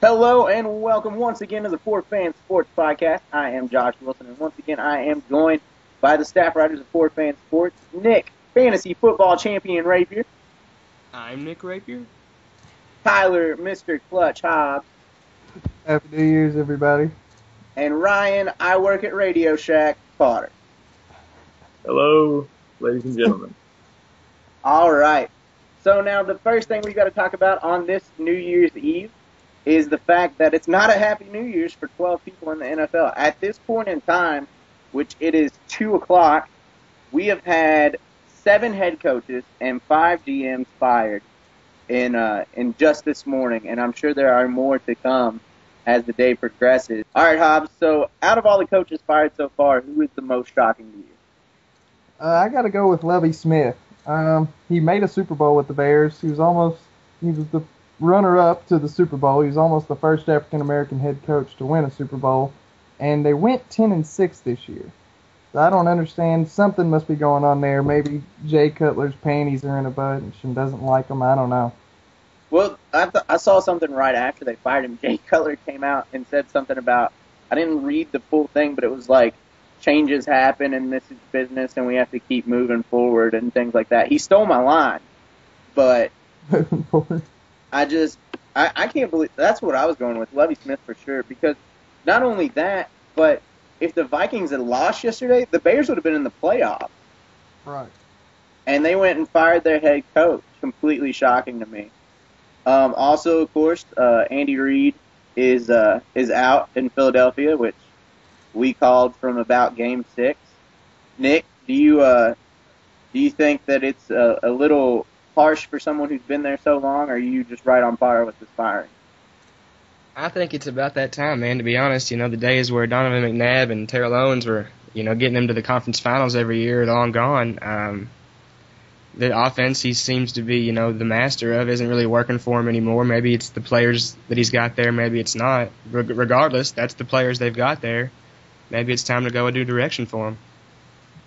Hello and welcome once again to the 4FanSports podcast. I am Josh Wilson, and once again I am joined by the staff writers of 4FanSports, Nick, fantasy football champion Rapier, I'm Nick Rapier. Tyler, Mr. Clutch Hobbs, Happy New Year's, everybody. and Ryan, I work at Radio Shack, Potter. Hello, ladies and gentlemen. All right. So now the first thing we got to talk about on this New Year's Eve is the fact that it's not a Happy New Year's for 12 people in the NFL. At this point in time, which it is 2 o'clock, we have had 7 head coaches and 5 GMs fired in just this morning, and I'm sure there are more to come as the day progresses. All right, Hobbs, so out of all the coaches fired so far, who is the most shocking to you? I got to go with Lovie Smith. He made a Super Bowl with the Bears. He was the runner-up to the Super Bowl. He was almost the first African-American head coach to win a Super Bowl, and they went 10-6 this year. So I don't understand. Something must be going on there. Maybe Jay Cutler's panties are in a bunch and doesn't like him. I don't know. Well, I saw something right after they fired him. Jay Cutler came out and said something about, I didn't read the full thing, but it was like, changes happen and this is business and we have to keep moving forward and things like that. He stole my line, but I can't believe that's what I was going with, Lovie Smith for sure, because not only that, but if the Vikings had lost yesterday, the Bears would have been in the playoffs. Right. And they went and fired their head coach. Completely shocking to me. Also, of course, Andy Reid is out in Philadelphia, which we called from about Game 6. Nick, do you think that it's a little harsh for someone who's been there so long, or are you just right on par with this firing? I think it's about that time, man, to be honest. You know, the days where Donovan McNabb and Terrell Owens were, getting them to the conference finals every year are long gone. The offense he seems to be, the master of isn't really working for him anymore. Maybe it's the players that he's got there, maybe it's not. Regardless, that's the players they've got there. Maybe it's time to go a new direction for him.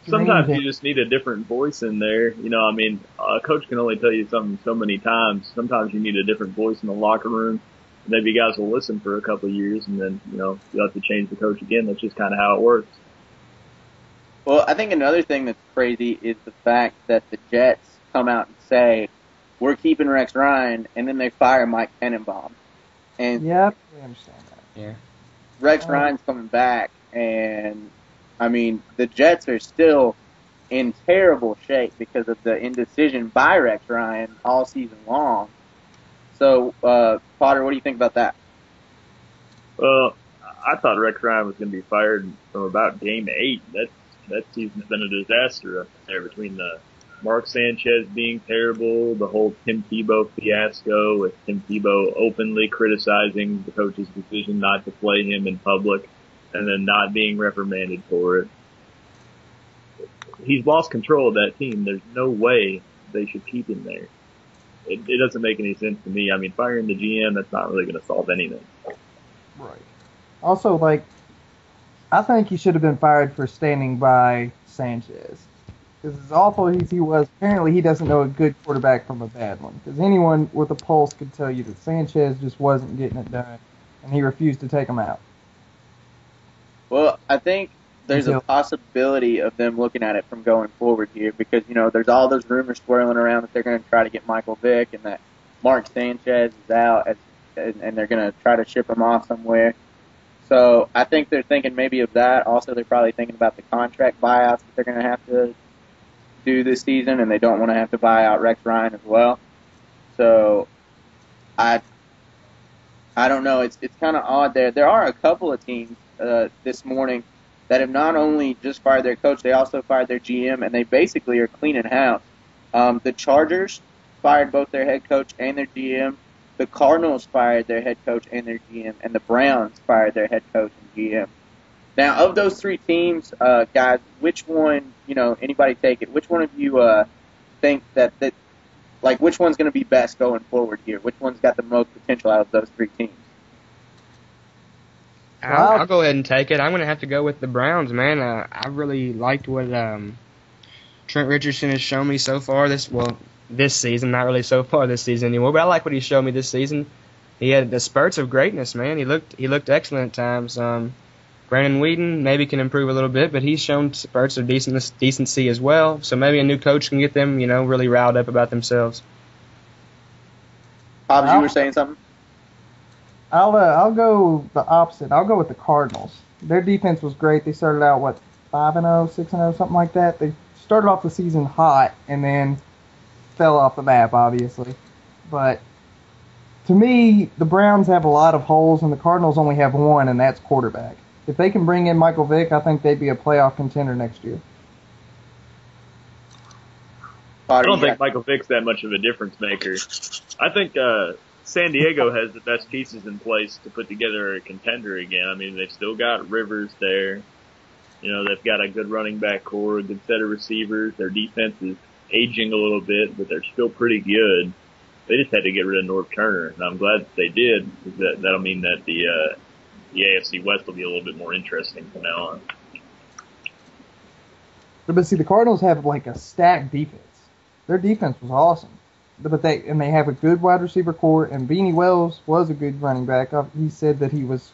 Sometimes you just need a different voice in there. A coach can only tell you something so many times. Sometimes you need a different voice in the locker room. Maybe guys will listen for a couple of years, and then, you'll have to change the coach again. That's just kind of how it works. Well, I think another thing that's crazy is the fact that the Jets come out and say, we're keeping Rex Ryan, and then they fire Mike Tannenbaum. And yeah, I understand that. Yeah. Rex Ryan's coming back, and, the Jets are still in terrible shape because of the indecision by Rex Ryan all season long. So, Potter, what do you think about that? Well, I thought Rex Ryan was going to be fired from about Game 8. That season's been a disaster up there between the Mark Sanchez being terrible, the whole Tim Tebow fiasco with Tim Tebow openly criticizing the coach's decision not to play him in public and then not being reprimanded for it. He's lost control of that team. There's no way they should keep him there. It doesn't make any sense to me. Firing the GM, that's not really going to solve anything. Right. Also, I think he should have been fired for standing by Sanchez. Because as awful as he was, apparently he doesn't know a good quarterback from a bad one. Because anyone with a pulse could tell you that Sanchez just wasn't getting it done, and he refused to take him out. Well, I think there's a possibility of them looking at it from going forward here because, there's all those rumors swirling around that they're going to try to get Michael Vick and that Mark Sanchez is out and they're going to try to ship him off somewhere. So I think they're thinking maybe of that. Also, they're probably thinking about the contract buyouts that they're going to have to do this season, and they don't want to have to buy out Rex Ryan as well. So I don't know. It's kind of odd there. There are a couple of teams this morning that have not only just fired their coach, they also fired their GM, and they basically are cleaning house. The Chargers fired both their head coach and their GM. The Cardinals fired their head coach and their GM, and the Browns fired their head coach and GM. Now, of those 3 teams, guys, which one, anybody take it, which one of you think that which one's going to be best going forward here? Which one's got the most potential out of those 3 teams? I'll go ahead and take it. I'm going to have to go with the Browns, man. I really liked what Trent Richardson has shown me so far this season. Not really so far this season anymore, but I like what he's shown me this season. he had the spurts of greatness, man. He looked excellent at times. Brandon Whedon maybe can improve a little bit, but he's shown spurts of decency as well. So maybe a new coach can get them, really riled up about themselves. Hobbs, you were saying something? I'll go the opposite. I'll go with the Cardinals. Their defense was great. They started out 5-0, 6-0, something like that. They started off the season hot and then fell off the map, obviously. But to me, the Browns have a lot of holes, and the Cardinals only have one, and that's quarterback. If they can bring in Michael Vick, I think they'd be a playoff contender next year. I don't think Michael Vick's that much of a difference maker. I think San Diego has the best pieces in place to put together a contender again. I mean, they've still got Rivers there. They've got a good running back core, a good set of receivers. Their defense is aging a little bit, but they're still pretty good. They just had to get rid of North Turner, and I'm glad that they did, because that'll mean that the AFC West will be a little bit more interesting from now on. But see, the Cardinals have a stacked defense. Their defense was awesome, but they have a good wide receiver core. And Beanie Wells was a good running back. He said that he was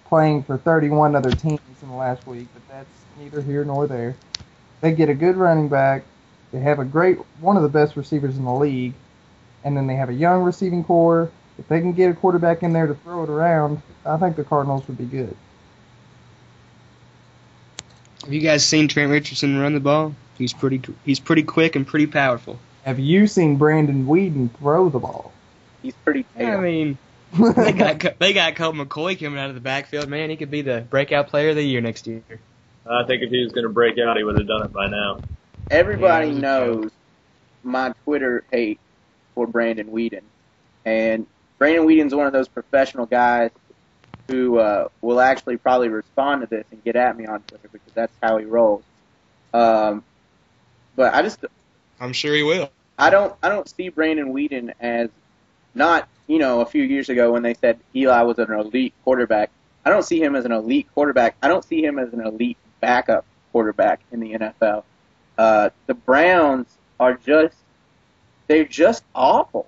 playing for 31 other teams in the last week, but that's neither here nor there. They get a good running back. They have one of the best receivers in the league, and then they have a young receiving core. If they can get a quarterback in there to throw it around, I think the Cardinals would be good. Have you guys seen Trent Richardson run the ball? He's pretty quick and pretty powerful. Have you seen Brandon Whedon throw the ball? He's pretty pale. I mean, they got Colt McCoy coming out of the backfield. Man, he could be the breakout player of the year next year. I think if he was going to break out, he would have done it by now. Everybody knows my Twitter hate for Brandon Whedon. And Brandon Whedon's one of those professional guys who will actually probably respond to this and get at me on Twitter because that's how he rolls. But I'm sure he will. I don't see Brandon Whedon as not, a few years ago when they said Eli was an elite quarterback. I don't see him as an elite quarterback. I don't see him as an elite backup quarterback in the NFL. The Browns they're just awful.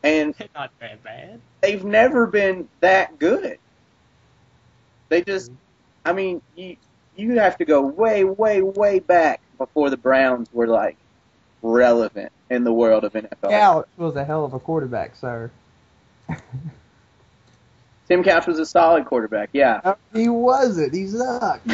And they're not that bad. They've never been that good. They just, you have to go way, way, way back before the Browns were relevant in the world of NFL. Couch was a hell of a quarterback, sir. Tim Couch was a solid quarterback, yeah. He wasn't. He sucked.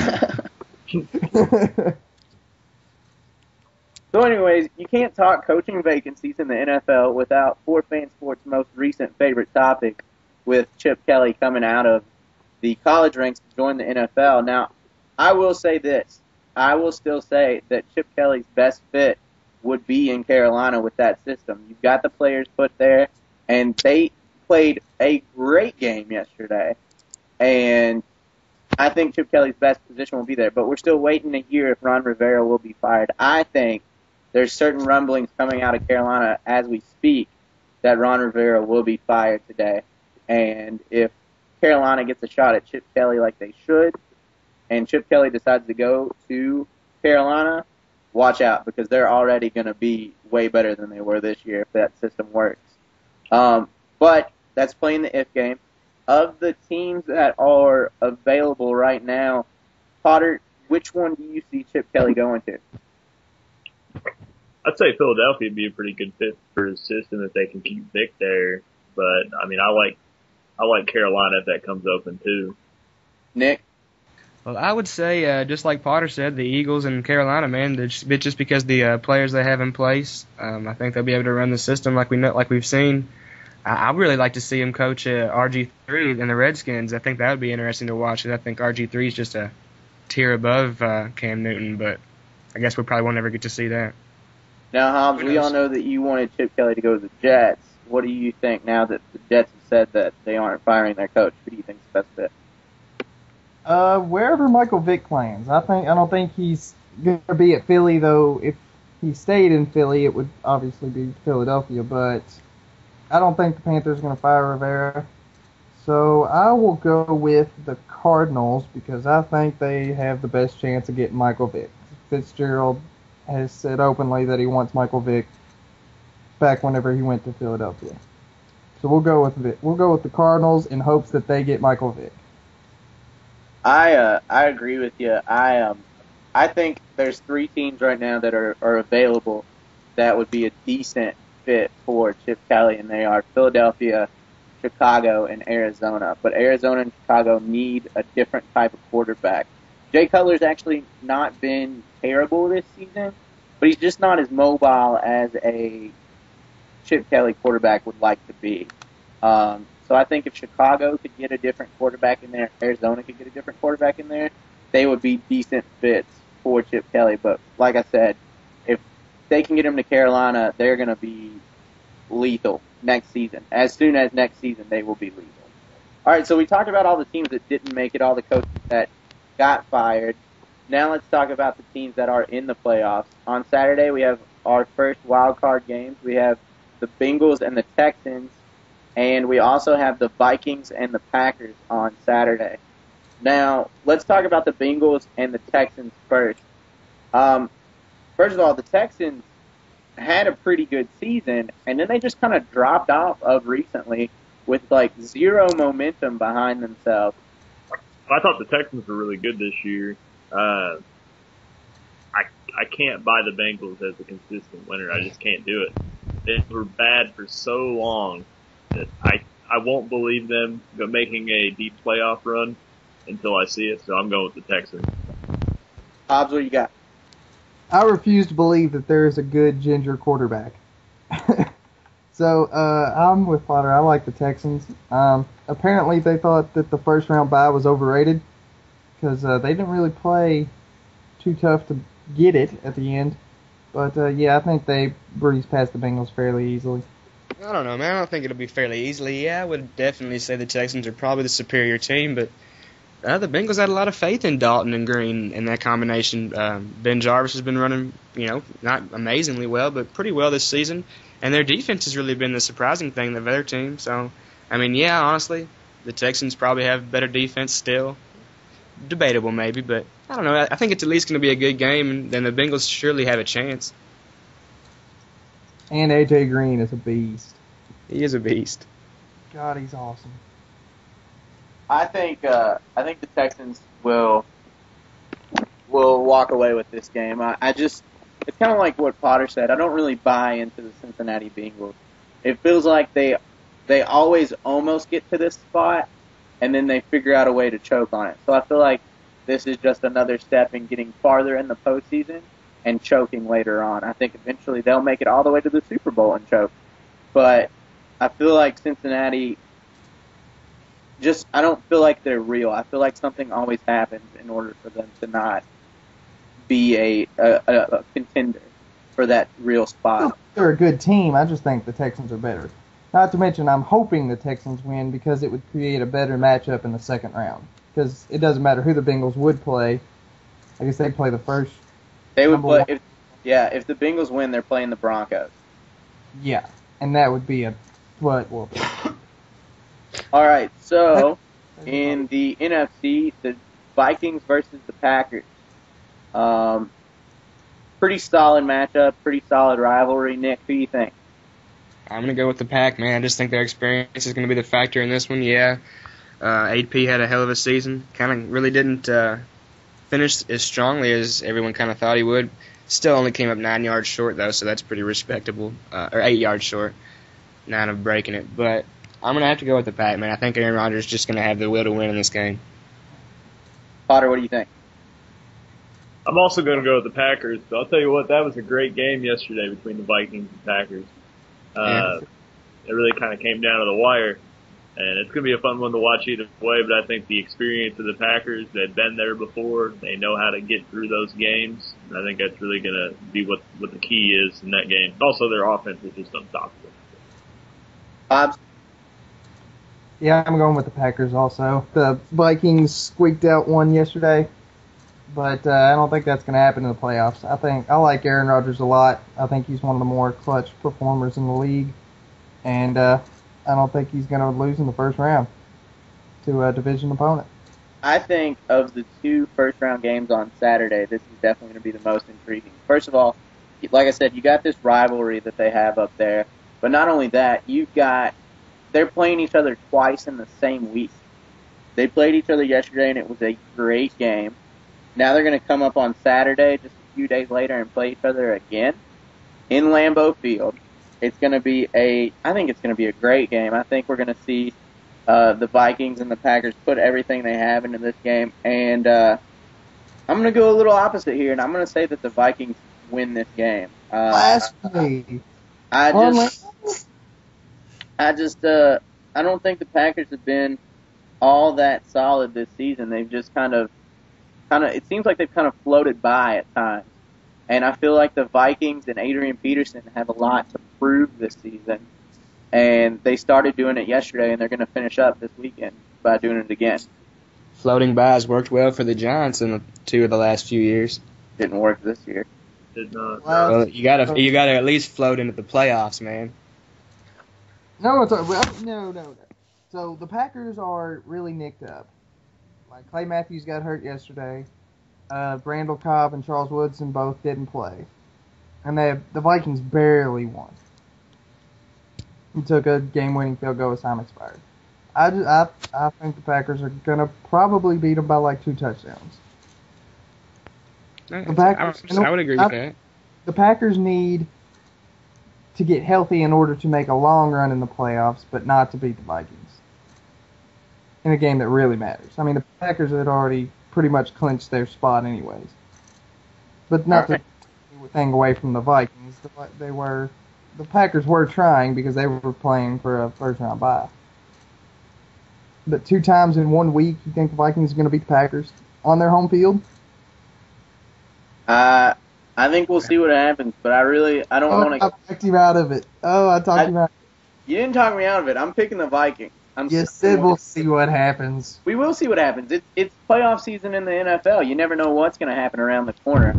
So anyways, you can't talk coaching vacancies in the NFL without 4FanSports' most recent favorite topic with Chip Kelly coming out of the college ranks to join the NFL. Now, I will say this. I will still say that Chip Kelly's best fit would be in Carolina with that system. You've got the players put there, and they played a great game yesterday. And I think Chip Kelly's best position will be there. But we're still waiting to hear if Ron Rivera will be fired. I think there's certain rumblings coming out of Carolina as we speak that Ron Rivera will be fired today. And if Carolina gets a shot at Chip Kelly like they should, and Chip Kelly decides to go to Carolina, watch out, because they're already going to be way better than they were this year if that system works. But that's playing the if game. Of the teams that are available right now, Potter, which one do you see Chip Kelly going to? I'd say Philadelphia would be a pretty good fit for his system if they can keep Vic there. But I like Carolina if that comes open too. Nick? Well, I would say, just like Potter said, the Eagles and Carolina, man, just because the players they have in place, I think they'll be able to run the system like we've seen. I'd really like to see him coach RG3 and the Redskins. I think that would be interesting to watch. And I think RG3 is just a tier above Cam Newton, but I guess we probably won't ever get to see that. Now, Hobbs, we all know that you wanted Chip Kelly to go to the Jets. What do you think now that the Jets have said that they aren't firing their coach? Who do you think is the best fit? Wherever Michael Vick plans. I don't think he's going to be at Philly, though. If he stayed in Philly, it would obviously be Philadelphia, but I don't think the Panthers are going to fire Rivera. So I will go with the Cardinals because I think they have the best chance of getting Michael Vick. Fitzgerald has said openly that he wants Michael Vick back whenever he went to Philadelphia. So we'll go with it. We'll go with the Cardinals in hopes that they get Michael Vick. I agree with you. I think there's 3 teams right now that are available that would be a decent fit for Chip Kelly, and they are Philadelphia, Chicago, and Arizona. But Arizona and Chicago need a different type of quarterback. Jay Cutler's actually not been terrible this season, but he's just not as mobile as a Chip Kelly quarterback would like to be. So I think if Chicago could get a different quarterback in there, Arizona could get a different quarterback in there, they would be decent fits for Chip Kelly. But like I said, if they can get him to Carolina, they're going to be lethal next season. As soon as next season, they will be lethal. All right, so we talked about all the teams that didn't make it, all the coaches that got fired. Now let's talk about the teams that are in the playoffs. On Saturday, we have our first wild card games. We have the Bengals and the Texans, and we also have the Vikings and the Packers on Saturday. Now, let's talk about the Bengals and the Texans first. First of all, the Texans had a pretty good season, and then they just kind of dropped off of recently with like zero momentum behind themselves. I thought the Texans were really good this year. I can't buy the Bengals as a consistent winner. I just can't do it. They were bad for so long that I won't believe them making a deep playoff run until I see it. So I'm going with the Texans. Hobbs, what you got? I refuse to believe that there is a good ginger quarterback. So I'm with Potter. I like the Texans. Apparently they thought that the first round bye was overrated because they didn't really play too tough to get it at the end. But yeah, I think they breezed past the Bengals fairly easily. I don't know, man. I don't think it'll be fairly easily. Yeah, I would definitely say the Texans are probably the superior team, but the Bengals had a lot of faith in Dalton and Green in that combination. Ben Jarvis has been running, not amazingly well, but pretty well this season. And their defense has really been the surprising thing of their team. So, I mean, yeah, honestly, the Texans probably have better defense still. Debatable maybe, but I don't know. I think it's at least going to be a good game, and then the Bengals surely have a chance. And A.J. Green is a beast. He is a beast. God, he's awesome. I think the Texans will walk away with this game. It's kind of like what Potter said. I don't really buy into the Cincinnati Bengals. It feels like they always almost get to this spot, and then they figure out a way to choke on it. So I feel like this is just another step in getting farther in the postseason and choking later on. I think eventually they'll make it all the way to the Super Bowl and choke. But I feel like Cincinnati I don't feel like they're real. I feel like something always happens in order for them to not be a contender for that real spot. They're a good team. I just think the Texans are better. Not to mention, I'm hoping the Texans win because it would create a better matchup in the second round. Because it doesn't matter who the Bengals would play. I guess they'd play the first. They would play. If the Bengals win, they're playing the Broncos. Yeah, and that would be a butt whooping. All right, so in the NFC, the Vikings versus the Packers. Pretty solid matchup, pretty solid rivalry. Nick, who do you think? I'm going to go with the Pack, man. I just think their experience is going to be the factor in this one. Yeah, AP had a hell of a season. Kind of really didn't finish as strongly as everyone kind of thought he would. Still only came up 9 yards short, though, so that's pretty respectable. Or 8 yards short, 9 of breaking it. But I'm going to have to go with the Pack, man. I think Aaron Rodgers is just going to have the will to win in this game. Potter, what do you think? I'm also going to go with the Packers. So I'll tell you what, that was a great game yesterday between the Vikings and Packers. It really kind of came down to the wire. And it's going to be a fun one to watch either way, but I think the experience of the Packers, they've been there before. They know how to get through those games. And I think that's really going to be what the key is in that game. Also, their offense is just unstoppable. Yeah, I'm going with the Packers also. The Vikings squeaked out one yesterday, but I don't think that's going to happen in the playoffs. I like Aaron Rodgers a lot. I think he's one of the more clutch performers in the league, and I don't think he's going to lose in the first round to a division opponent. I think of the 2 first-round games on Saturday, this is definitely going to be the most intriguing. First of all, like I said, you got this rivalry that they have up there, but not only that, you've got they're playing each other twice in the same week. They played each other yesterday, and it was a great game. Now they're going to come up on Saturday, just a few days later, and play each other again in Lambeau Field. It's going to be I think it's going to be a great game. I think we're going to see the Vikings and the Packers put everything they have into this game, and I'm going to go a little opposite here, and I'm going to say that the Vikings win this game. Blasphemy. I don't think the Packers have been all that solid this season. They've just kind of, it seems like they've kind of floated by at times. And I feel like the Vikings and Adrian Peterson have a lot to prove this season. And they started doing it yesterday, and they're going to finish up this weekend by doing it again. Floating by has worked well for the Giants in 2 of the last few years. Didn't work this year. Did not. Well, you gotta at least float into the playoffs, man. No. So the Packers are really nicked up. Like Clay Matthews got hurt yesterday. Randall Cobb and Charles Woodson both didn't play, and the Vikings barely won. He took a game-winning field goal as time expired. I think the Packers are gonna probably beat them by like 2 touchdowns. I would agree with that. The Packers need to get healthy in order to make a long run in the playoffs, but not to beat the Vikings in a game that really matters. I mean, the Packers had already pretty much clinched their spot anyways. But not to take anything away from the Vikings. The Packers were trying because they were playing for a first-round bye. But 2 times in 1 week, you think the Vikings are going to beat the Packers on their home field? I think we'll see what happens, but I don't want to. I talked you out of it. I talked you out. You didn't talk me out of it. I'm picking the Vikings. You said we'll see what happens. We will see what happens. It's playoff season in the NFL. You never know what's going to happen around the corner.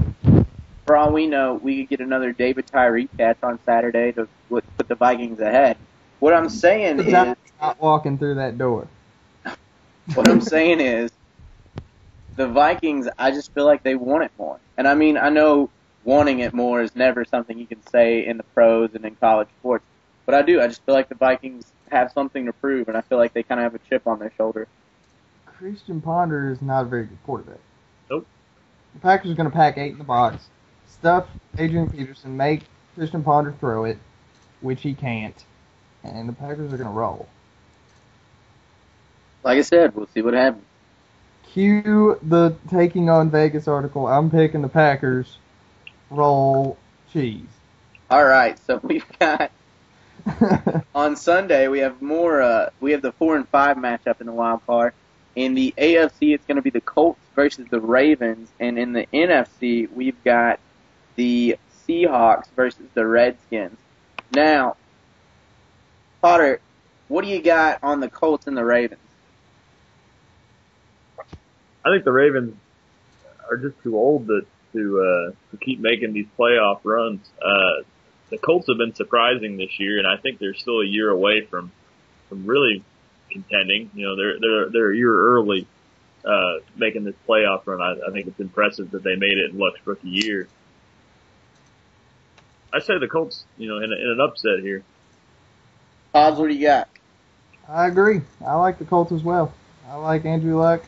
For all we know, we could get another David Tyree catch on Saturday to put the Vikings ahead. What I'm saying is, not walking through that door. What I'm saying is, the Vikings, I just feel like they want it more. And I mean, I know wanting it more is never something you can say in the pros and in college sports. But I do. I just feel like the Vikings have something to prove, and I feel like they kind of have a chip on their shoulder. Christian Ponder is not a very good quarterback. Nope. The Packers are going to pack 8 in the box, stuff Adrian Peterson, make Christian Ponder throw it, which he can't, and the Packers are going to roll. Like I said, we'll see what happens. Cue the Taking on Vegas article. I'm picking the Packers. Roll cheese. All right, so we've got on Sunday we have more. We have the 4 and 5 matchup in the wild card. In the AFC, it's going to be the Colts versus the Ravens, and in the NFC, we've got the Seahawks versus the Redskins. Now, Potter, what do you got on the Colts and the Ravens? I think the Ravens are just too old to keep making these playoff runs. The Colts have been surprising this year, and I think they're still a year away from really contending. You know, they're a year early making this playoff run. I think it's impressive that they made it in Luck's rookie year. I say the Colts, you know, in an upset here. Odds, what do you got? I agree. I like the Colts as well. I like Andrew Luck.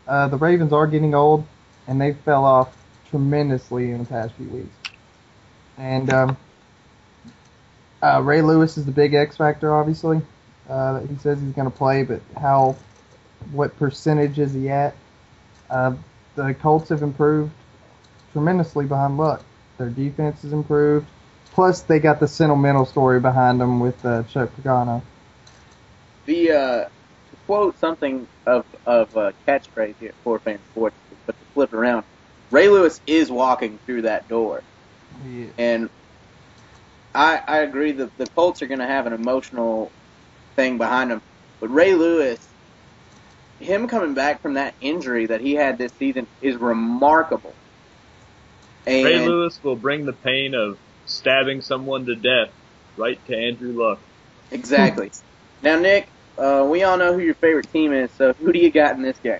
The Ravens are getting old, and they fell off tremendously in the past few weeks. And Ray Lewis is the big X factor, obviously. He says he's going to play, but what percentage is he at? The Colts have improved tremendously behind Luck. Their defense has improved. Plus, they got the sentimental story behind them with Chuck Pagano. To quote something of a catchphrase here at 4FanSports, but to flip around, Ray Lewis is walking through that door. Yeah. And I agree that the Colts are going to have an emotional thing behind them. But Ray Lewis, him coming back from that injury that he had this season is remarkable. And Ray Lewis will bring the pain of stabbing someone to death right to Andrew Luck. Exactly. Now, Nick, we all know who your favorite team is, so who do you got in this game?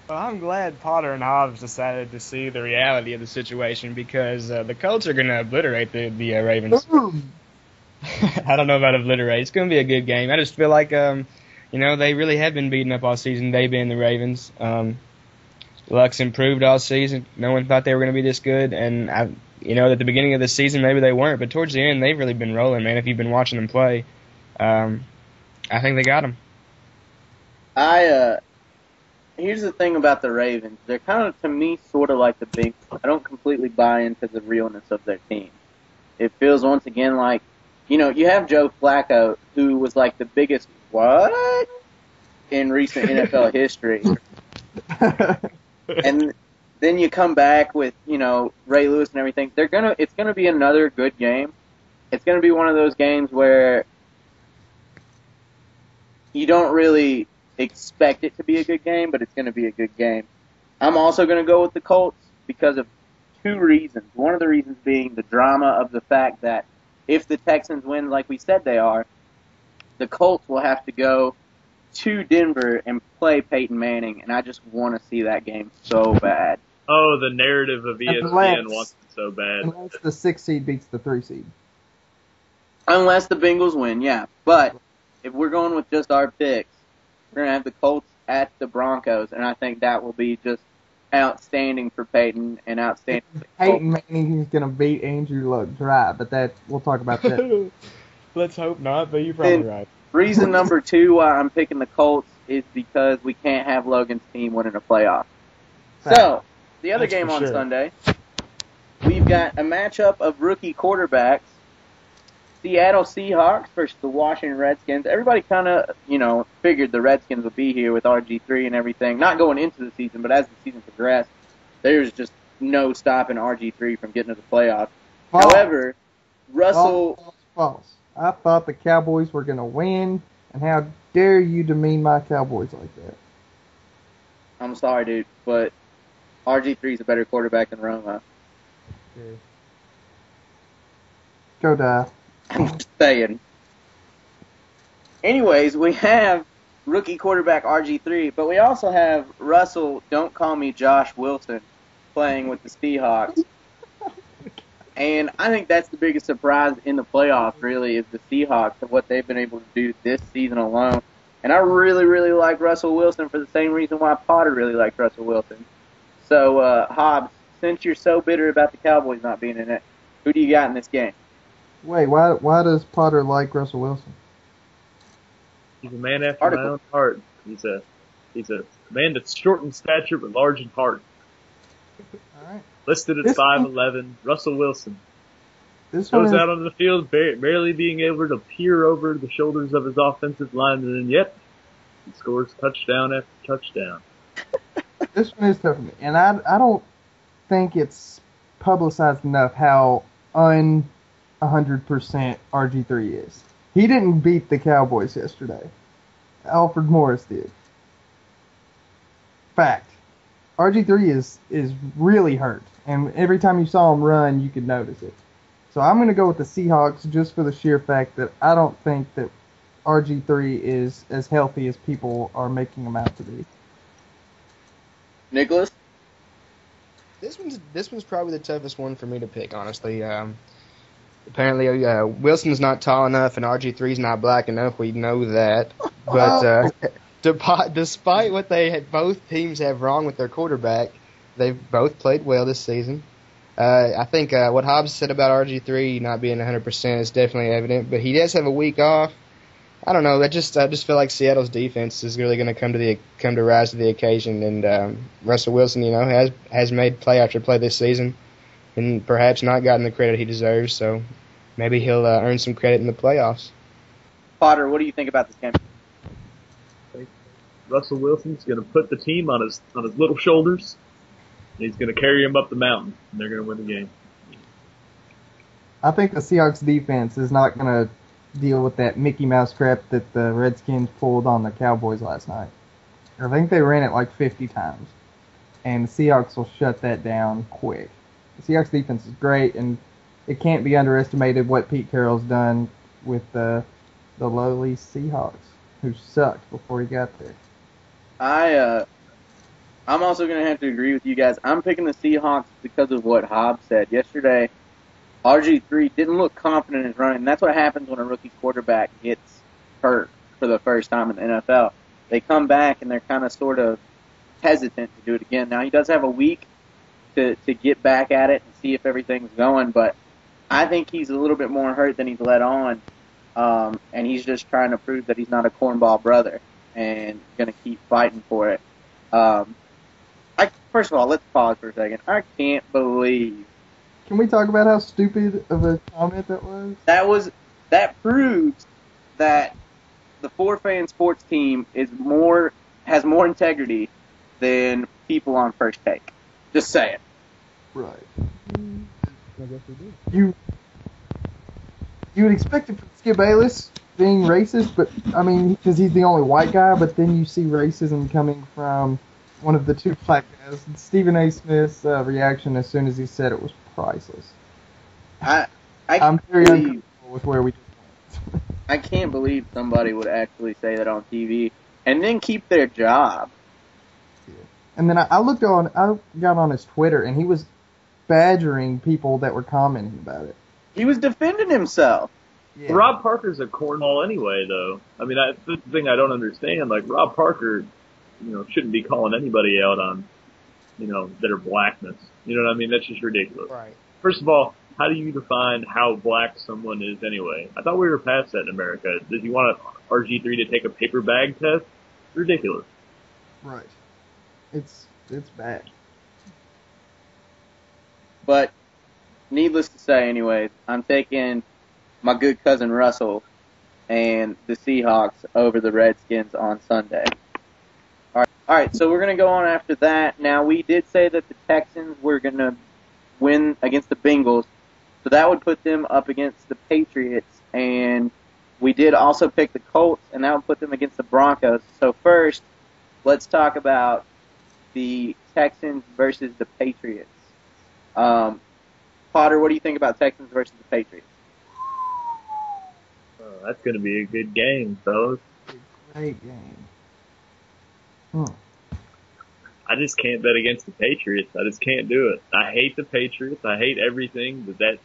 Well, I'm glad Potter and Hobbs decided to see the reality of the situation because the Colts are going to obliterate the Ravens. I don't know about obliterate. It's going to be a good game. I just feel like, they really have been beaten up all season. They being the Ravens. Luck's improved all season. No one thought they were going to be this good, and at the beginning of the season maybe they weren't, but towards the end they've really been rolling, man. If you've been watching them play, I think they got them. Here's the thing about the Ravens. They're kind of, to me, sort of like the Bengals. I don't completely buy into the realness of their team. It feels once again like, you have Joe Flacco, who was like the biggest what in recent NFL history. And then you come back with, Ray Lewis and everything. It's gonna be another good game. It's gonna be one of those games where you don't really expect it to be a good game, but it's gonna be a good game. I'm also gonna go with the Colts because of two reasons. One of the reasons being the drama of the fact that if the Texans win like we said they are, the Colts will have to go to Denver and play Peyton Manning, and I just want to see that game so bad. Oh, the narrative of ESPN wants it so bad. Unless the 6 seed beats the 3 seed. Unless the Bengals win, yeah. But if we're going with just our picks, we're going to have the Colts at the Broncos, and I think that will be just outstanding for Peyton and outstanding for the Peyton Manning is going to beat Andrew Luck dry, but we'll talk about that. Let's hope not, but you're probably right. Reason number 2 why I'm picking the Colts is because we can't have Logan's team winning a playoff. So, the other game on Sunday, we've got a matchup of rookie quarterbacks, Seattle Seahawks versus the Washington Redskins. Everybody kind of, figured the Redskins would be here with RG3 and everything. Not going into the season, but as the season progressed, there's just no stopping RG3 from getting to the playoffs. However, Russell... False. I thought the Cowboys were going to win, and how dare you demean my Cowboys like that? I'm sorry, dude, but RG3 is a better quarterback than Romo. Okay. Go die. I'm just saying. Anyways, we have rookie quarterback RG3, but we also have Russell, don't call me Josh Wilson, playing with the Seahawks. And I think that's the biggest surprise in the playoffs, really, is the Seahawks and what they've been able to do this season alone. And I really, really like Russell Wilson for the same reason why Potter really liked Russell Wilson. So, Hobbs, since you're so bitter about the Cowboys not being in it, who do you got in this game? Wait, why does Potter like Russell Wilson? He's a man after my own heart. He's a man that's short in stature but large in heart. All right. Listed at 5'11", Russell Wilson. This goes out on the field barely being able to peer over the shoulders of his offensive lineman, and yet he scores touchdown after touchdown. This one is tough for me, and I don't think it's publicized enough how 100% RG3 is. He didn't beat the Cowboys yesterday. Alfred Morris did. Fact. RG3 is really hurt, and every time you saw him run, you could notice it. So I'm going to go with the Seahawks just for the sheer fact that I don't think that RG3 is as healthy as people are making him out to be. Nicholas? This one's probably the toughest one for me to pick, honestly. Apparently, Wilson's not tall enough and RG3's not black enough. We know that. But despite what both teams have wrong with their quarterback, they've both played well this season. I think what Hobbs said about RG3 not being 100% is definitely evident, but he does have a week off. I don't know. I just feel like Seattle's defense is really going to come to rise to the occasion, and Russell Wilson, has made play after play this season, and perhaps not gotten the credit he deserves. So maybe he'll earn some credit in the playoffs. Potter, what do you think about this game? Russell Wilson's going to put the team on his little shoulders. He's going to carry him up the mountain, and they're going to win the game. I think the Seahawks defense is not going to deal with that Mickey Mouse crap that the Redskins pulled on the Cowboys last night. I think they ran it like 50 times, and the Seahawks will shut that down quick. The Seahawks defense is great, and it can't be underestimated what Pete Carroll's done with the lowly Seahawks, who sucked before he got there. I'm also going to have to agree with you guys. I'm picking the Seahawks because of what Hobbs said. Yesterday, RG3 didn't look confident in his running. And that's what happens when a rookie quarterback gets hurt for the first time in the NFL. They come back and they're kind of sort of hesitant to do it again. Now, he does have a week to get back at it and see if everything's going, but I think he's a little bit more hurt than he's let on, and he's just trying to prove that he's not a cornball brother and going to keep fighting for it. First of all, let's pause for a second. I can't believe. Can we talk about how stupid of a comment that was? That proves that the 4FanSports team has more integrity than people on First Take. Just say it. Right. I guess we do. You would expect it from Skip Bayless being racist, but I mean, because he's the only white guy. But then you see racism coming from one of the two black guys. Stephen A. Smith's reaction as soon as he said it was priceless. I'm very uncomfortable with where we just went. I can't believe somebody would actually say that on TV and then keep their job. Yeah. And then I got on his Twitter, and he was badgering people that were commenting about it. He was defending himself. Yeah. Rob Parker's a cornball anyway, though. I mean, that's the thing I don't understand. Like, Rob Parker, shouldn't be calling anybody out on, their blackness. You know what I mean? That's just ridiculous. Right. First of all, how do you define how black someone is anyway? I thought we were past that in America. Did you want RG3 to take a paper bag test? Ridiculous. Right. It's bad. But, needless to say, anyways, I'm taking my good cousin Russell and the Seahawks over the Redskins on Sunday. All right, so we're going to go on after that. Now, we did say that the Texans were going to win against the Bengals, so that would put them up against the Patriots, and we did also pick the Colts, and that would put them against the Broncos. So first, let's talk about the Texans versus the Patriots. Potter, what do you think about Texans versus the Patriots? That's going to be a good game, fellas. Great game. I just can't bet against the Patriots. I just can't do it. I hate the Patriots. I hate everything the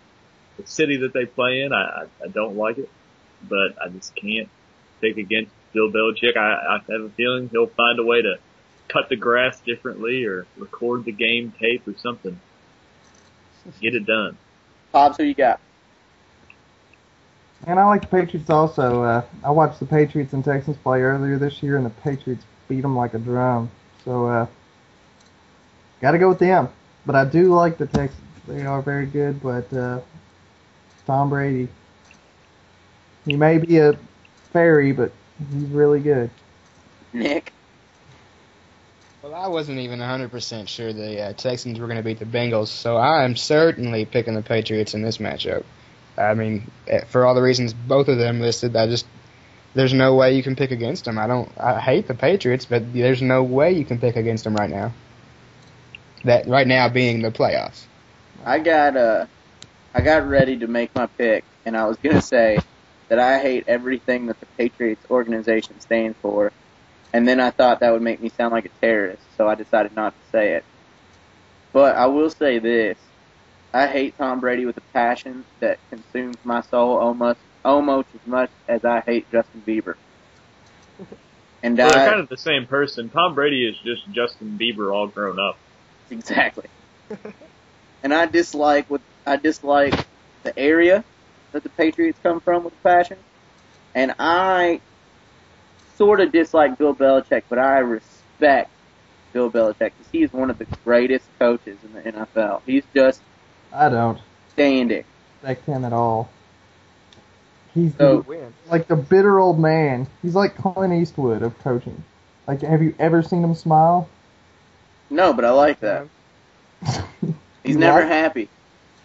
city that they play in. I don't like it, but I just can't pick against Bill Belichick. I have a feeling he'll find a way to cut the grass differently or record the game tape or something. Get it done. Pops, who you got? And I like the Patriots also. I watched the Patriots and Texans play earlier this year, and the Patriots beat them like a drum. So, got to go with them. But I do like the Texans. They are very good, but Tom Brady, he may be a fairy, but he's really good. Nick? Well, I wasn't even 100% sure the Texans were going to beat the Bengals, so I am certainly picking the Patriots in this matchup. I mean, for all the reasons both of them listed, there's no way you can pick against them. I hate the Patriots, but there's no way you can pick against them right now. That right now being the playoffs. I got ready to make my pick, and I was going to say that I hate everything that the Patriots organization stands for. And then I thought that would make me sound like a terrorist, so I decided not to say it. But I will say this. I hate Tom Brady with a passion that consumes my soul almost as much as I hate Justin Bieber. And they're kind of the same person. Tom Brady is just Justin Bieber all grown up. Exactly. And I dislike the area that the Patriots come from with a passion. And I sort of dislike Bill Belichick, but I respect Bill Belichick because he is one of the greatest coaches in the NFL. He's just I don't standing. Respect him at all. He's like the bitter old man. He's like Clint Eastwood of coaching. Like, have you ever seen him smile? No, but I like that. He's never happy.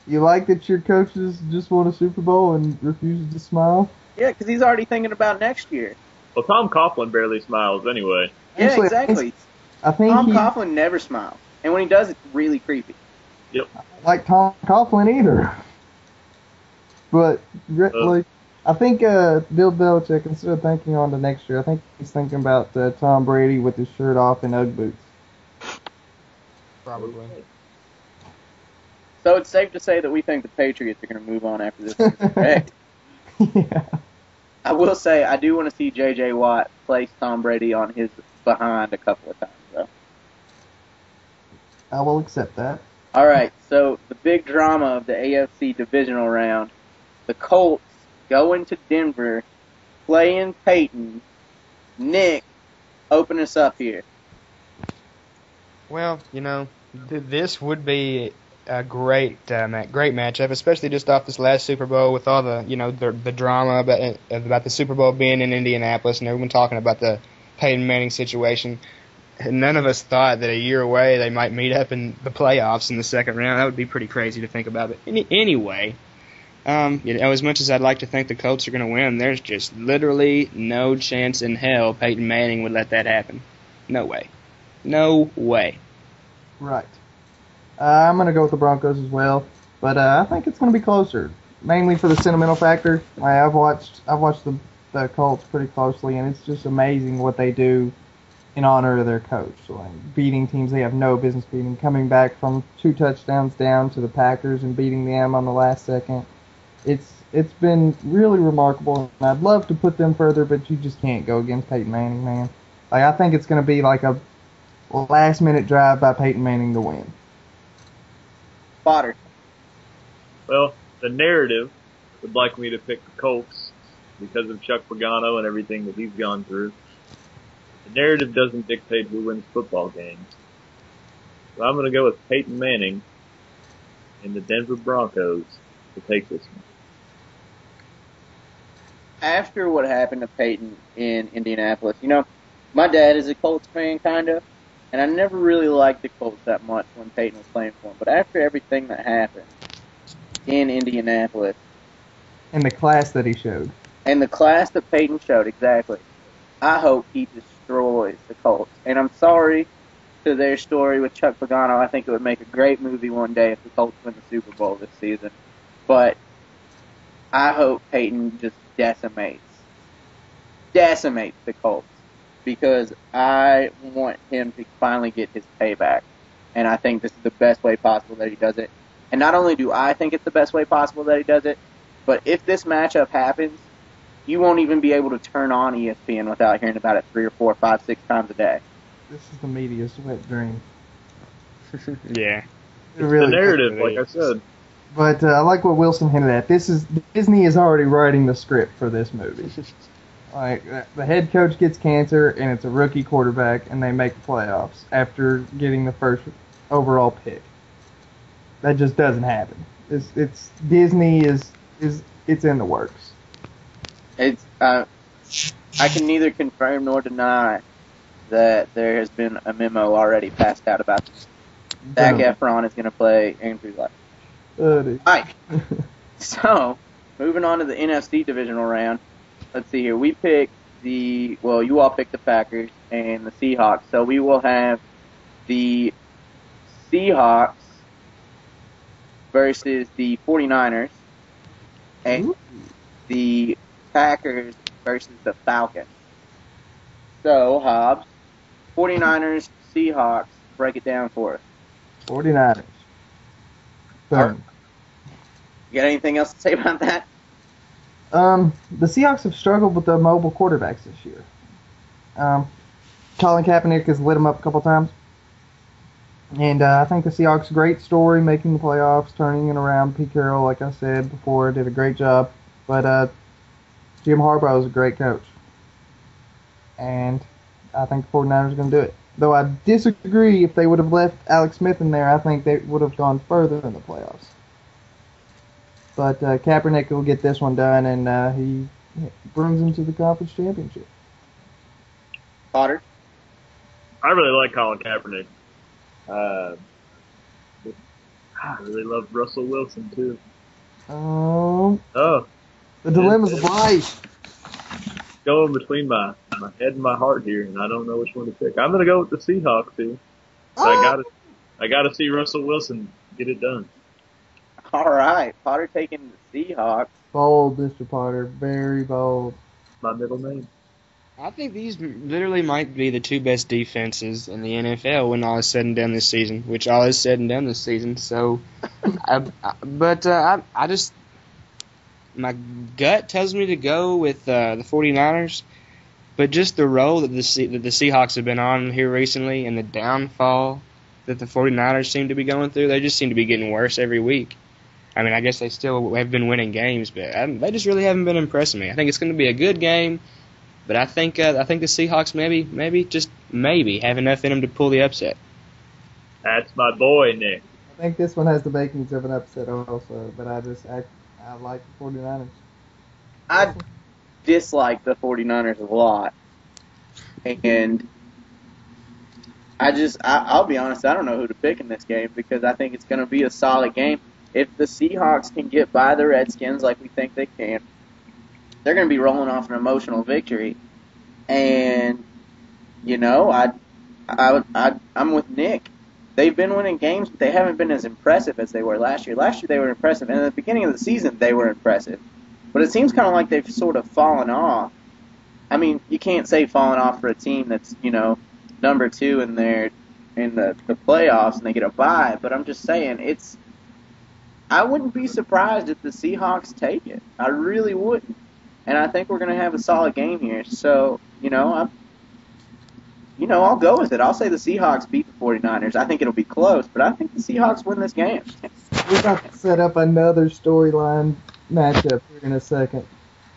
You like that your coaches just won a Super Bowl and refuses to smile? Yeah, because he's already thinking about next year. Well, Tom Coughlin barely smiles anyway. Yeah, Actually, exactly. I think Tom Coughlin never smiles. And when he does, it's really creepy. Yep. I don't like Tom Coughlin either. But, like, I think Bill Belichick, instead of thinking on to next year, I think he's thinking about Tom Brady with his shirt off and Ugg boots. Probably. So it's safe to say that we think the Patriots are going to move on after this one, correct? Yeah. I will say I do want to see J.J. Watt place Tom Brady on his behind a couple of times, though. I will accept that. All right, so the big drama of the AFC divisional round, the Colts going to Denver, playing Peyton. Nick, open us up here. Well, this would be a great matchup, especially just off this last Super Bowl with all the the drama about the Super Bowl being in Indianapolis and everyone talking about the Peyton Manning situation. None of us thought that a year away they might meet up in the playoffs in the second round. That would be pretty crazy to think about. But anyway, as much as I'd like to think the Colts are going to win, there's just literally no chance in hell Peyton Manning would let that happen. No way. No way. Right. I'm going to go with the Broncos as well, but I think it's going to be closer, mainly for the sentimental factor. I've watched the Colts pretty closely, and it's just amazing what they do in honor of their coach. Like beating teams they have no business beating, coming back from 2 touchdowns down to the Packers and beating them on the last second. It's been really remarkable, and I'd love to put them further, but you just can't go against Peyton Manning, man. Like I think it's going to be like a last-minute drive by Peyton Manning to win. Potter. Well, the narrative would like me to pick the Colts because of Chuck Pagano and everything that he's gone through. The narrative doesn't dictate who wins football games. So I'm going to go with Peyton Manning and the Denver Broncos to take this one. After what happened to Peyton in Indianapolis, my dad is a Colts fan, kind of, and I never really liked the Colts that much when Peyton was playing for them. But after everything that happened in Indianapolis, And the class that he showed. and the class that Peyton showed, exactly, I hope he destroys the Colts. And I'm sorry to their story with Chuck Pagano. I think it would make a great movie one day if the Colts win the Super Bowl this season. But I hope Peyton just decimates the Colts, because I want him to finally get his payback. And I think this is the best way possible that he does it. And not only do I think it's the best way possible that he does it, but if this matchup happens, you won't even be able to turn on ESPN without hearing about it 3 or 4, 5, 6 times a day. This is the media's wet dream. Yeah. It really the narrative, really like I said. But I like what Wilson hinted at. Disney is already writing the script for this movie. Like the head coach gets cancer, and it's a rookie quarterback, and they make the playoffs after getting the first overall pick. That just doesn't happen. It's Disney is it's in the works. It's I can neither confirm nor deny that there has been a memo already passed out about this. Zac Efron is going to play Andrew Luck. Right. So, moving on to the NFC divisional round. Let's see here. We picked you all picked the Packers and the Seahawks. So we will have the Seahawks versus the 49ers and the Packers versus the Falcons. So, Hobbs, 49ers, Seahawks, break it down for us. 49ers. Boom. You got anything else to say about that? The Seahawks have struggled with their mobile quarterbacks this year. Colin Kaepernick has lit them up a couple times. And I think the Seahawks, great story, making the playoffs, turning it around. Pete Carroll, like I said before, did a great job. But Jim Harbaugh is a great coach. And I think the 49ers are going to do it. Though I disagree, if they would have left Alex Smith in there, I think they would have gone further in the playoffs. But Kaepernick will get this one done, and he brings them to the conference championship. Potter? I really like Colin Kaepernick. I really love Russell Wilson, too. Oh. The dilemmas of life. Going between my head and my heart here, and I don't know which one to pick. I'm going to go with the Seahawks here. But I got to see Russell Wilson get it done. All right. Potter taking the Seahawks. Bold, Mr. Potter. Very bold. My middle name. I think these literally might be the two best defenses in the NFL when all is said and done this season, which all is said and done this season. So, I just, my gut tells me to go with the 49ers, but just the role that the Seahawks have been on here recently and the downfall that the 49ers seem to be going through, they just seem to be getting worse every week. I mean, I guess they still have been winning games, but they just really haven't been impressing me. I think it's going to be a good game. But I think the Seahawks maybe have enough in them to pull the upset. That's my boy, Nick. I think this one has the makings of an upset also, but I like the 49ers. I dislike the 49ers a lot. And I'll be honest, I don't know who to pick in this game because I think it's going to be a solid game. If the Seahawks can get by the Redskins like we think they can, they're going to be rolling off an emotional victory. And, you know, I'm with Nick. They've been winning games, but they haven't been as impressive as they were last year. Last year they were impressive, and at the beginning of the season they were impressive. But it seems kind of like they've sort of fallen off. I mean, you can't say fallen off for a team that's, you know, number 2 in the playoffs and they get a bye, but I'm just saying I wouldn't be surprised if the Seahawks take it. I really wouldn't. And I think we're going to have a solid game here. So, I'll go with it. I'll say the Seahawks beat the 49ers. I think it'll be close, but I think the Seahawks win this game. We're about to set up another storyline matchup here in a second.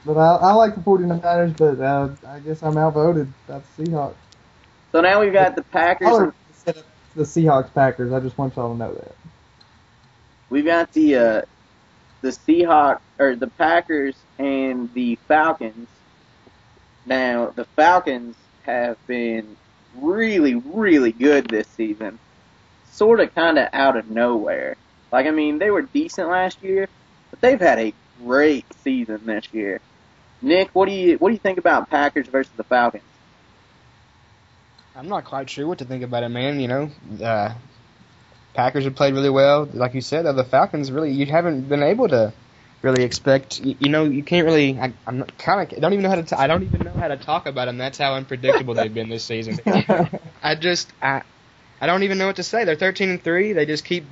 But I like the 49ers, but I guess I'm outvoted by the Seahawks. So now we've got the Packers. I'll set up the Seahawks-Packers. I just want y'all to know that. We've got the Seahawks, or the Packers and the Falcons. Now, the Falcons have been really, really good this season. Sort of kind of out of nowhere. Like, I mean, they were decent last year, but they've had a great season this year. Nick, what do you think about Packers versus the Falcons? I'm not quite sure what to think about it, man. You know, Packers have played really well. Like you said, the Falcons you haven't been able to really expect. You can't really. I don't even know how to talk about them. That's how unpredictable they've been this season. I don't even know what to say. They're 13-3. They just keep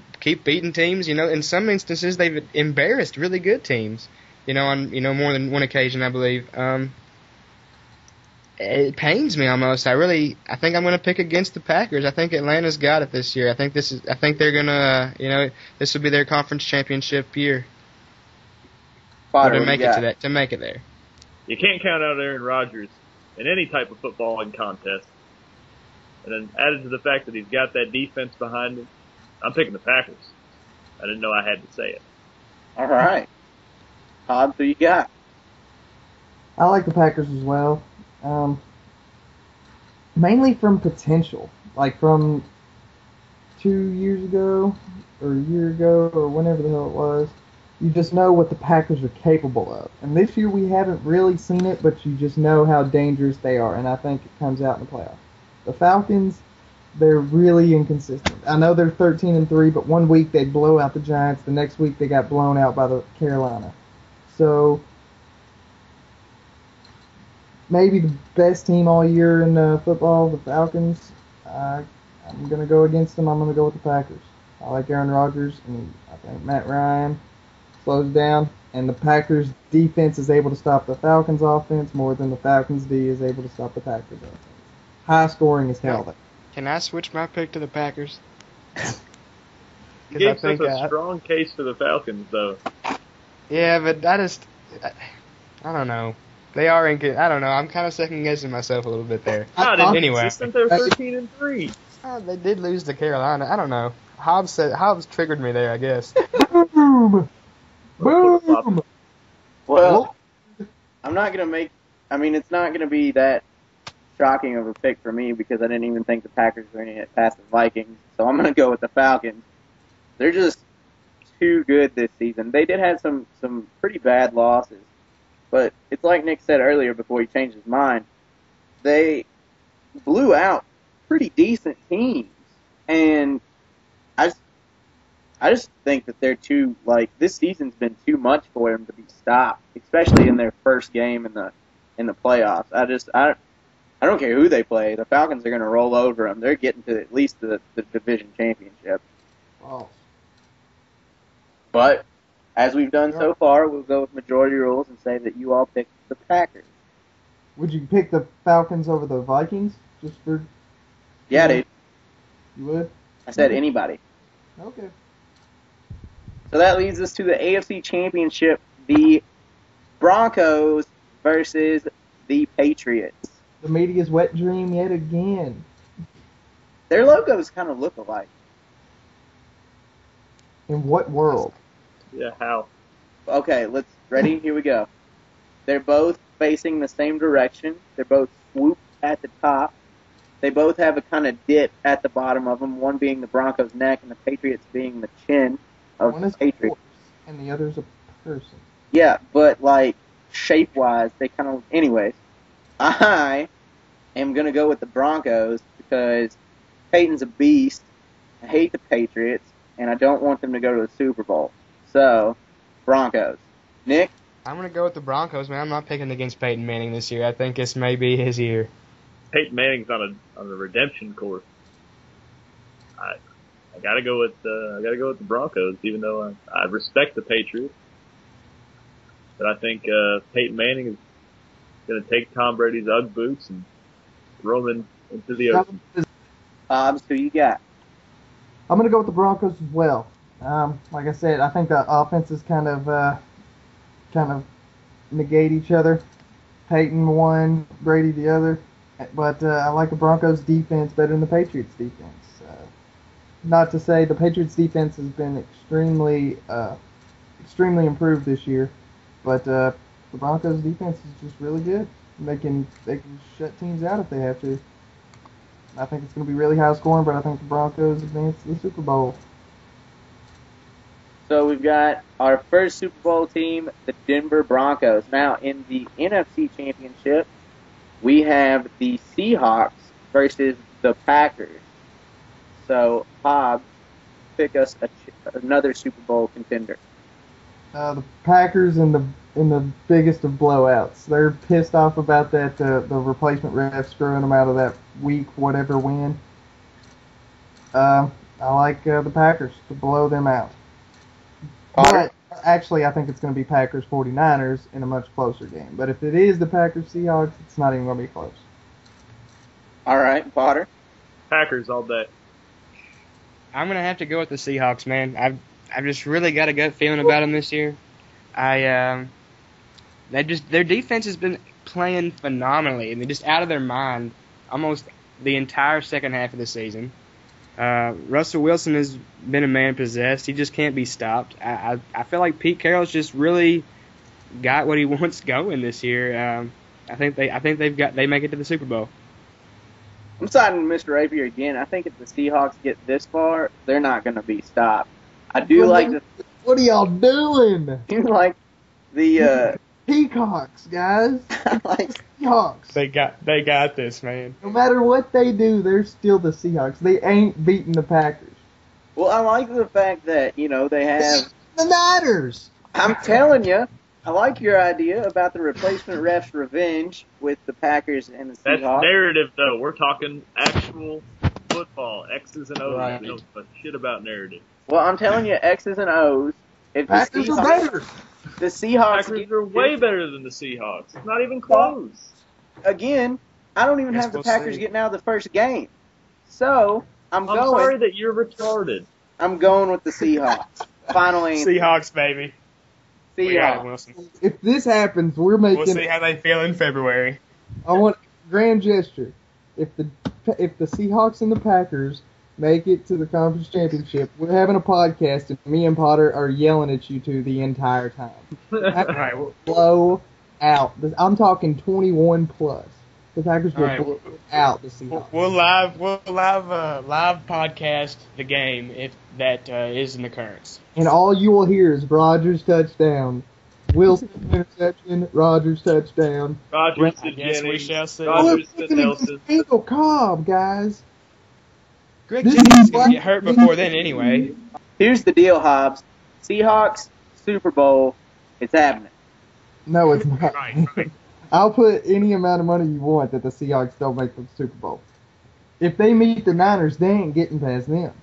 beating teams. In some instances they've embarrassed really good teams. On more than one occasion, I believe. It pains me almost. I think I'm going to pick against the Packers. I think Atlanta's got it this year. I think they're going to, this will be their conference championship year. Potter, to make it there. You can't count out Aaron Rodgers in any type of footballing contest. And then added to the fact that he's got that defense behind him, I'm picking the Packers. I didn't know I had to say it. All right. Todd, who you got? I like the Packers as well. Mainly from potential. Like from 2 years ago, or a year ago, or whenever the hell it was. You just know what the Packers are capable of. And this year we haven't really seen it, but you just know how dangerous they are. And I think it comes out in the playoffs. The Falcons, they're really inconsistent. I know they're 13-3, but 1 week they blow out the Giants. The next week they got blown out by the Carolina. So maybe the best team all year in football, the Falcons. I'm going to go against them. I'm going to go with the Packers. I like Aaron Rodgers, and I think Matt Ryan slows down, and the Packers defense is able to stop the Falcons offense more than the Falcons D is able to stop the Packers offense. High scoring as hell. Can I switch my pick to the Packers? You gave such a strong case for the Falcons, though. Yeah, but I don't know. They are I don't know. I'm kind of second guessing myself a little bit there. Anyway, they're 13-3. They did lose to Carolina. I don't know. Hobbs triggered me there, I guess. Boom! Boom! Well, I'm not going to it's not going to be that shocking of a pick for me because I didn't even think the Packers were going to get past the Vikings. So I'm going to go with the Falcons. They're just too good this season. They did have some pretty bad losses. But it's like Nick said earlier before he changed his mind. They blew out pretty decent teams. And I just think that they're too, this season's been too much for them to be stopped, especially in their first game in the playoffs. I don't care who they play. The Falcons are going to roll over them. They're getting to at least the division championship. False. But as we've done so far, we'll go with majority rules and say that you all picked the Packers. Would you pick the Falcons over the Vikings? Just for... Yeah, dude. You would? I said anybody. Okay. So that leads us to the AFC Championship, the Broncos versus the Patriots. The media's wet dream yet again. Their logos kind of look alike. In what world? Yeah, how? Okay, ready? Here we go. They're both facing the same direction. They're both swooped at the top. They both have a kind of dip at the bottom of them, one being the Broncos' neck and the Patriots being the chin of One the is a Patriots. horse and the other's a person. Yeah, but like shape-wise, they kind of... Anyways, I am going to go with the Broncos because Peyton's a beast. I hate the Patriots, and I don't want them to go to the Super Bowl. So, Broncos. Nick? I'm going to go with the Broncos, man. I'm not picking against Peyton Manning this year. I think this may be his year. Peyton Manning's on a redemption course. I gotta go with the Broncos, even though I respect the Patriots. But I think Peyton Manning is gonna take Tom Brady's UGG boots and throw them into the ocean. Who you got? I'm going to go with the Broncos as well. Like I said, I think the offenses kind of negate each other. Peyton one, Brady the other. But I like the Broncos' defense better than the Patriots' defense. Not to say the Patriots' defense has been extremely improved this year, but the Broncos' defense is just really good. They can shut teams out if they have to. I think it's going to be really high scoring, but I think the Broncos advance to the Super Bowl. So we've got our first Super Bowl team, the Denver Broncos. Now, in the NFC Championship, we have the Seahawks versus the Packers. So, Hobbs, pick us another Super Bowl contender. The Packers in the biggest of blowouts. They're pissed off about that the replacement ref screwing them out of that week whatever win. I like the Packers to blow them out. But actually, I think it's going to be Packers 49ers in a much closer game. But if it is the Packers Seahawks, it's not even going to be close. All right, Potter. Packers all day. I'm going to have to go with the Seahawks, man. I've just really got a gut feeling about them this year. Their defense has been playing phenomenally, and they're just out of their mind almost the entire second half of the season. Russell Wilson has been a man possessed. He just can't be stopped. I feel like Pete Carroll's just really got what he wants going this year. I think they make it to the Super Bowl. I'm siding with Mr. Rapier again. I think if the Seahawks get this far, they're not going to be stopped. I do What are y'all doing? Do like the Peacocks, guys. like Seahawks. They got this, man. No matter what they do, they're still the Seahawks. They ain't beating the Packers. Well, I like the fact that they have. The Niners. I'm telling you, I like your idea about the replacement ref's revenge with the Packers and the Seahawks. That's narrative, though. We're talking actual football, X's and O's. Right. We don't give a shit about narrative. Well, I'm telling you, X's and O's. If Packers are better. The Seahawks Packers are way better than the Seahawks. It's not even close. Again, I don't even have the Packers getting out of the first game. So, I'm sorry that you're retarded. I'm going with the Seahawks. Finally. Seahawks, baby. We got it, Wilson. If this happens, we're making. We'll see how they feel in February. I want grand gesture. If the Seahawks and the Packers make it to the conference championship, we're having a podcast, and me and Potter are yelling at you two the entire time. Right. Blow out. I'm talking 21 plus. The Packers will blow out the Seahawks. We'll live podcast the game if that is an occurrence. And all you will hear is Rodgers touchdown, Wilson interception, Rodgers touchdown. Rodgers I to guess we Jennings. shall see. Rodgers to Nelson. Eagle Cobb, guys. Greg This Jennings is is going to get hurt before then anyway. Here's the deal, Hobbs. Seahawks, Super Bowl, it's happening. No, it's not. Right. I'll put any amount of money you want that the Seahawks don't make the Super Bowl. If they meet the Niners, they ain't getting past them.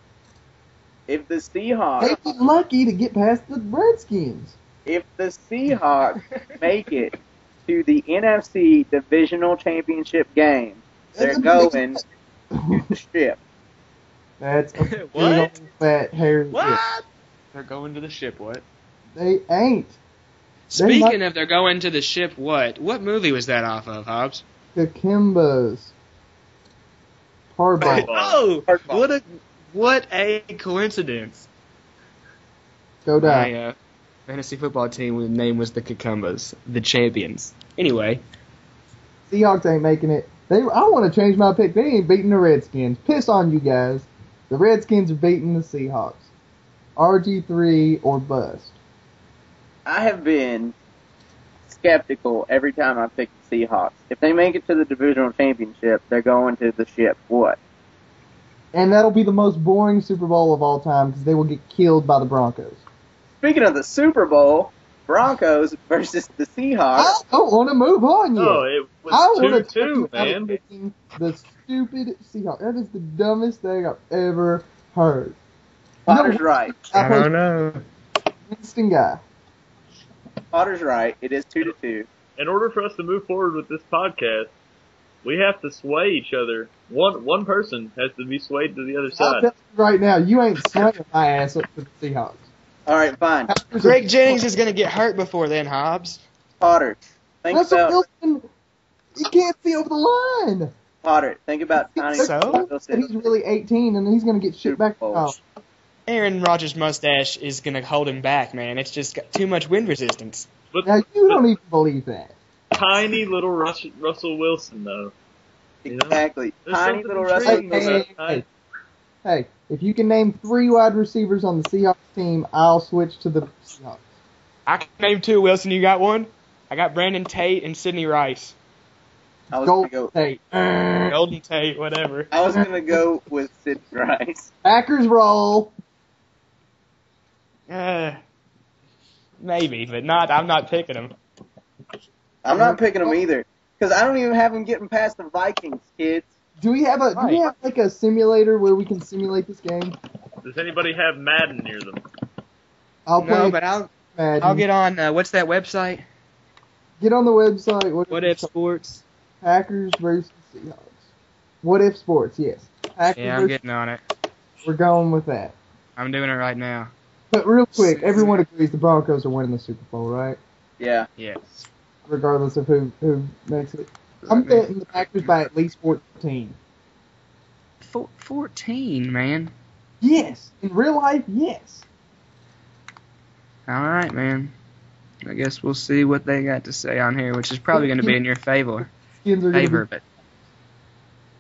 If the Seahawks, They'd be lucky to get past the Redskins. if the Seahawks make it to the NFC Divisional Championship game, they're going to the ship. That's a big What? old fat hairy What? ship. They're going to the ship. What? They ain't. Speaking of they're going to the ship, what? What movie was that off of, Hobbs? The Kimbas. Hardball. Oh, Hardball. what a coincidence. Go down. My fantasy football team name was the Cucumbas, the champions. Anyway, Seahawks ain't making it. I want to change my pick. They ain't beating the Redskins. Piss on you guys. The Redskins are beating the Seahawks. RG3 or bust. I have been skeptical every time I pick the Seahawks. If they make it to the divisional championship, they're going to the ship. What? And that'll be the most boring Super Bowl of all time because they will get killed by the Broncos. Speaking of the Super Bowl, Broncos versus the Seahawks. I don't want to move on yet. Oh, it I was want to 2-2, man. picking the stupid Seahawks. That is the dumbest thing I've ever heard. Potter's right. I don't know. Winston guy. Potter's right. It is 2-2. In order for us to move forward with this podcast, we have to sway each other. One person has to be swayed to the other I'll side. tell you right now, you ain't swinging my ass up to the Seahawks. All right, fine. Greg Jennings is going to get hurt before then, Hobbs. Potter, think Russell about Wilson, he can't see over the line. Potter. Think about Tiny So? Wilson. He's really 18, and he's going to get shit Super back. Bowl. Oh, Aaron Rodgers' mustache is going to hold him back, man. It's just got too much wind resistance. But, now you don't even believe that. tiny little Russell Wilson, though. Exactly. There's Tiny something little Russell intriguing Wilson. about tiny- Hey, if you can name 3 wide receivers on the Seahawks team, I'll switch to the Seahawks. I can name 2, Wilson. You got one? I got Brandon Tate and Sidney Rice. I was gonna go. Hey, Golden Tate, whatever. I was gonna go with Sid Rice. Packers roll. Maybe, but not. I'm not picking him. I'm not picking them either because I don't even have them getting past the Vikings, kids. Do we have like a simulator where we can simulate this game? Does anybody have Madden near them? I'll play. No, but I'll get on. What's that website? Get on the website. What if sports? Packers versus Seahawks. What if sports? Yes. Packers Yeah, I'm versus, getting on it. we're going with that. I'm doing it right now. But real quick, everyone agrees the Broncos are winning the Super Bowl, right? Yeah. Yes. Regardless of who makes it. I'm betting the Packers by at least 14. 14, man. Yes. In real life, yes. All right, man. I guess we'll see what they got to say on here, which is probably going to be in your favor. Skins are gonna Favor, be, but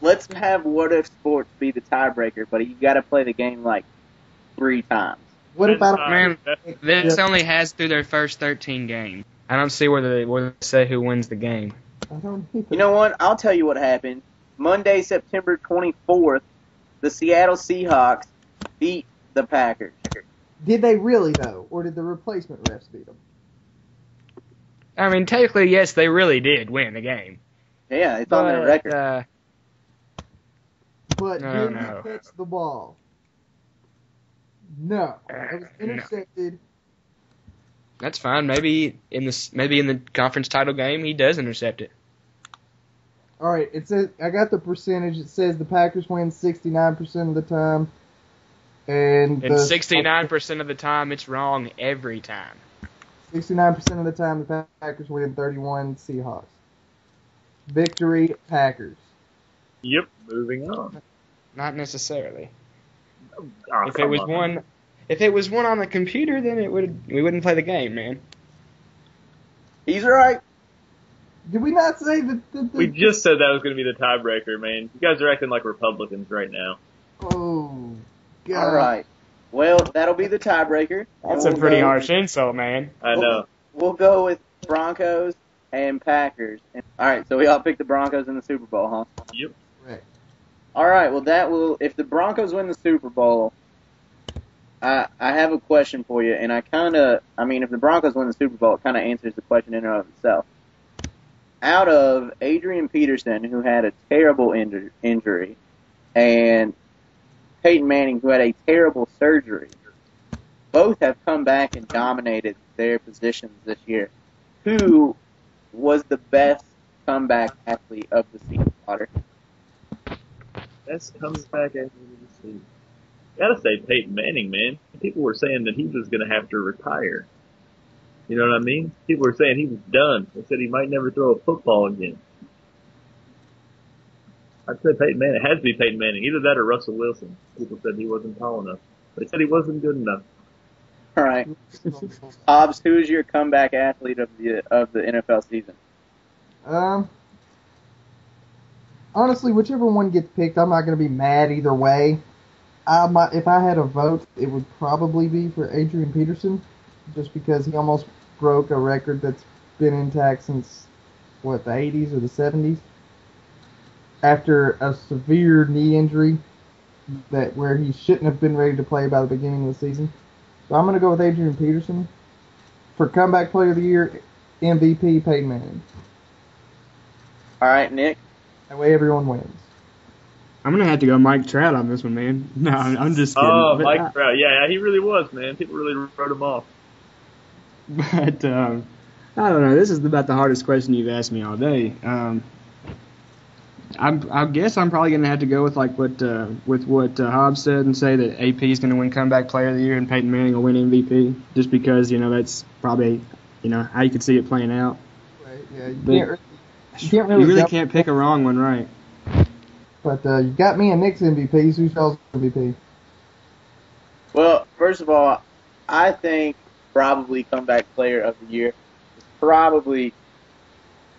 Let's have What If Sports be the tiebreaker, but you got to play the game like 3 times. what if I don't man, this only has through their first 13 games. I don't see where they say who wins the game. I don't either. You know what? I'll tell you what happened. Monday, September 24th, the Seattle Seahawks beat the Packers. Did they really though, or did the replacement refs beat them? I mean, technically, yes, they really did win the game. Yeah, it's on their record. But No, did no. he catch the ball? No, it was intercepted. That's fine. Maybe in the conference title game, he does intercept it. All right, it says I got the percentage. It says the Packers win 69% of the time, and And 69% of the time, it's wrong every time. 69% of the time the Packers win. 31 Seahawks. Victory Packers. Yep, moving on. Not necessarily. Oh, If it was one on the computer, then we wouldn't play the game, man. He's right. Did we not say that? We just said that was going to be the tiebreaker, man. You guys are acting like Republicans right now. Oh, God. All right. Well, that'll be the tiebreaker. That's And a pretty go- harsh insult, man. I know. We'll go with Broncos and Packers. All right, so we all picked the Broncos in the Super Bowl, huh? Yep. Right. All right, well, if the Broncos win the Super Bowl, I have a question for you, and if the Broncos win the Super Bowl, it kind of answers the question in and of itself. out of Adrian Peterson, who had a terrible injury, and Peyton Manning, who had a terrible surgery, both have come back and dominated their positions this year. Who was the best comeback athlete of the season, Potter? Best comeback athlete of the season. Gotta say Peyton Manning, man. People were saying that he was gonna have to retire. You know what I mean? People were saying he was done. They said he might never throw a football again. I'd say Peyton Manning. It has to be Peyton Manning. Either that or Russell Wilson. People said he wasn't tall enough. They said he wasn't good enough. All right. Hobbs, who is your comeback athlete of the NFL season? Honestly, whichever one gets picked, I'm not going to be mad either way. If I had a vote, it would probably be for Adrian Peterson, just because he almost broke a record that's been intact since, the 80s or the 70s? After a severe knee injury where he shouldn't have been ready to play by the beginning of the season. So I'm going to go with Adrian Peterson. For comeback player of the year, MVP, Peyton Manning. All right, Nick. That way everyone wins. I'm going to have to go Mike Trout on this one, man. No, I'm just kidding. Oh, Mike Trout. Yeah, he really was, man. People really wrote him off. But, I don't know. This is about the hardest question you've asked me all day. I guess I'm probably going to have to go with what Hobbs said and say that AP is going to win comeback player of the year and Peyton Manning will win MVP, just because that's probably how you could see it playing out. Right. Yeah. You really can't pick a wrong one, right? But you got me and Nick's MVP. Who's y'all's MVP? Well, first of all, I think probably comeback player of the year is probably.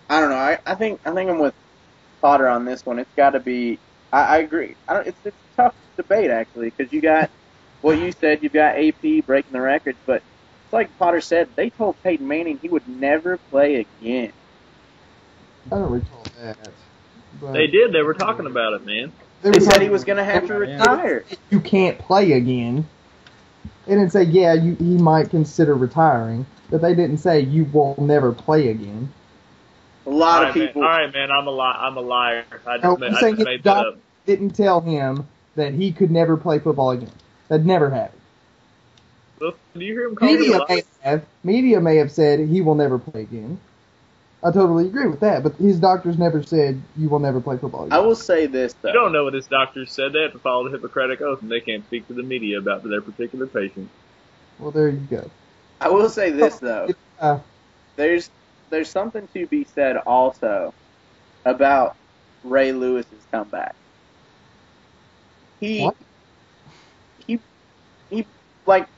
I don't know. I think I'm with Potter on this one. It's got to be. I agree. It's a tough debate actually, because you got what you said. You've got AP breaking the records, but it's like Potter said. They told Peyton Manning he would never play again. I don't recall that. But They did. They were talking about it, man. They said he was going to have to retire. You can't play again. They didn't say, he might consider retiring, but they didn't say you will never play again. A lot of people. All right, man. I'm a liar. I'm saying his doctor didn't tell him that he could never play football again. That never happened. Well, do you hear him calling me a liar? Media may have said he will never play again. I totally agree with that, but his doctors never said you will never play football again. I will say this, though. You don't know what his doctors said. They have to follow the Hippocratic Oath, and they can't speak to the media about their particular patient. Well, there you go. I will say this, though. There's something to be said also about Ray Lewis's comeback. He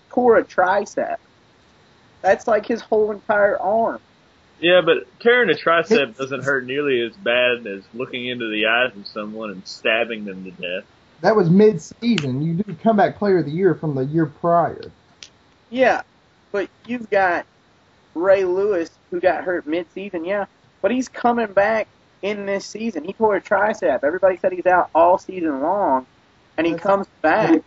tore a tricep. That's like his whole entire arm. Yeah, but tearing a tricep doesn't hurt nearly as bad as looking into the eyes of someone and stabbing them to death. That was mid-season. You do comeback player of the year from the year prior. Yeah, but you've got Ray Lewis, who got hurt mid-season, but he's coming back in this season. He tore a tricep. Everybody said he's out all season long, and he comes back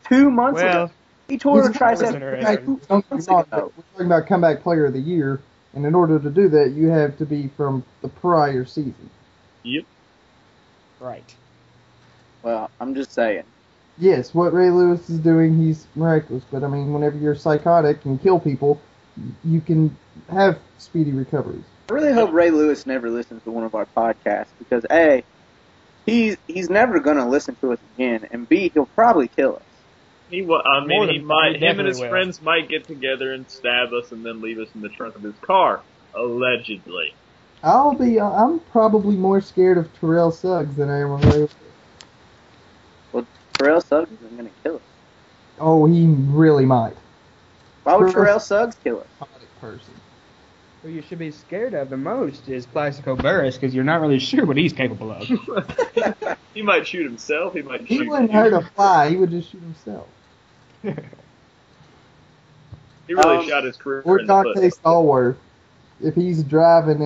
2 months ago. He tore a tricep. We're talking about comeback player of the year, and in order to do that, you have to be from the prior season. Yep. Right. Well, I'm just saying. Yes, what Ray Lewis is doing, he's miraculous. But, I mean, whenever you're psychotic and kill people, you can have speedy recoveries. I really hope Ray Lewis never listens to one of our podcasts because, A, he's never going to listen to us again, and B, he'll probably kill us. He might. Him and his friends might get together and stab us and then leave us in the trunk of his car, allegedly. I'm probably more scared of Terrell Suggs than I am of Ray Lewis. Well, Terrell Suggs isn't going to kill us. Oh, he really might. Why would Terrell Suggs kill us? Person. Who you should be scared of the most is Plaxico Burress, because you're not really sure what he's capable of. He might shoot himself. He wouldn't hurt a fly. He would just shoot himself. He really shot his career or in the foot. Dante Stallworth. If he's driving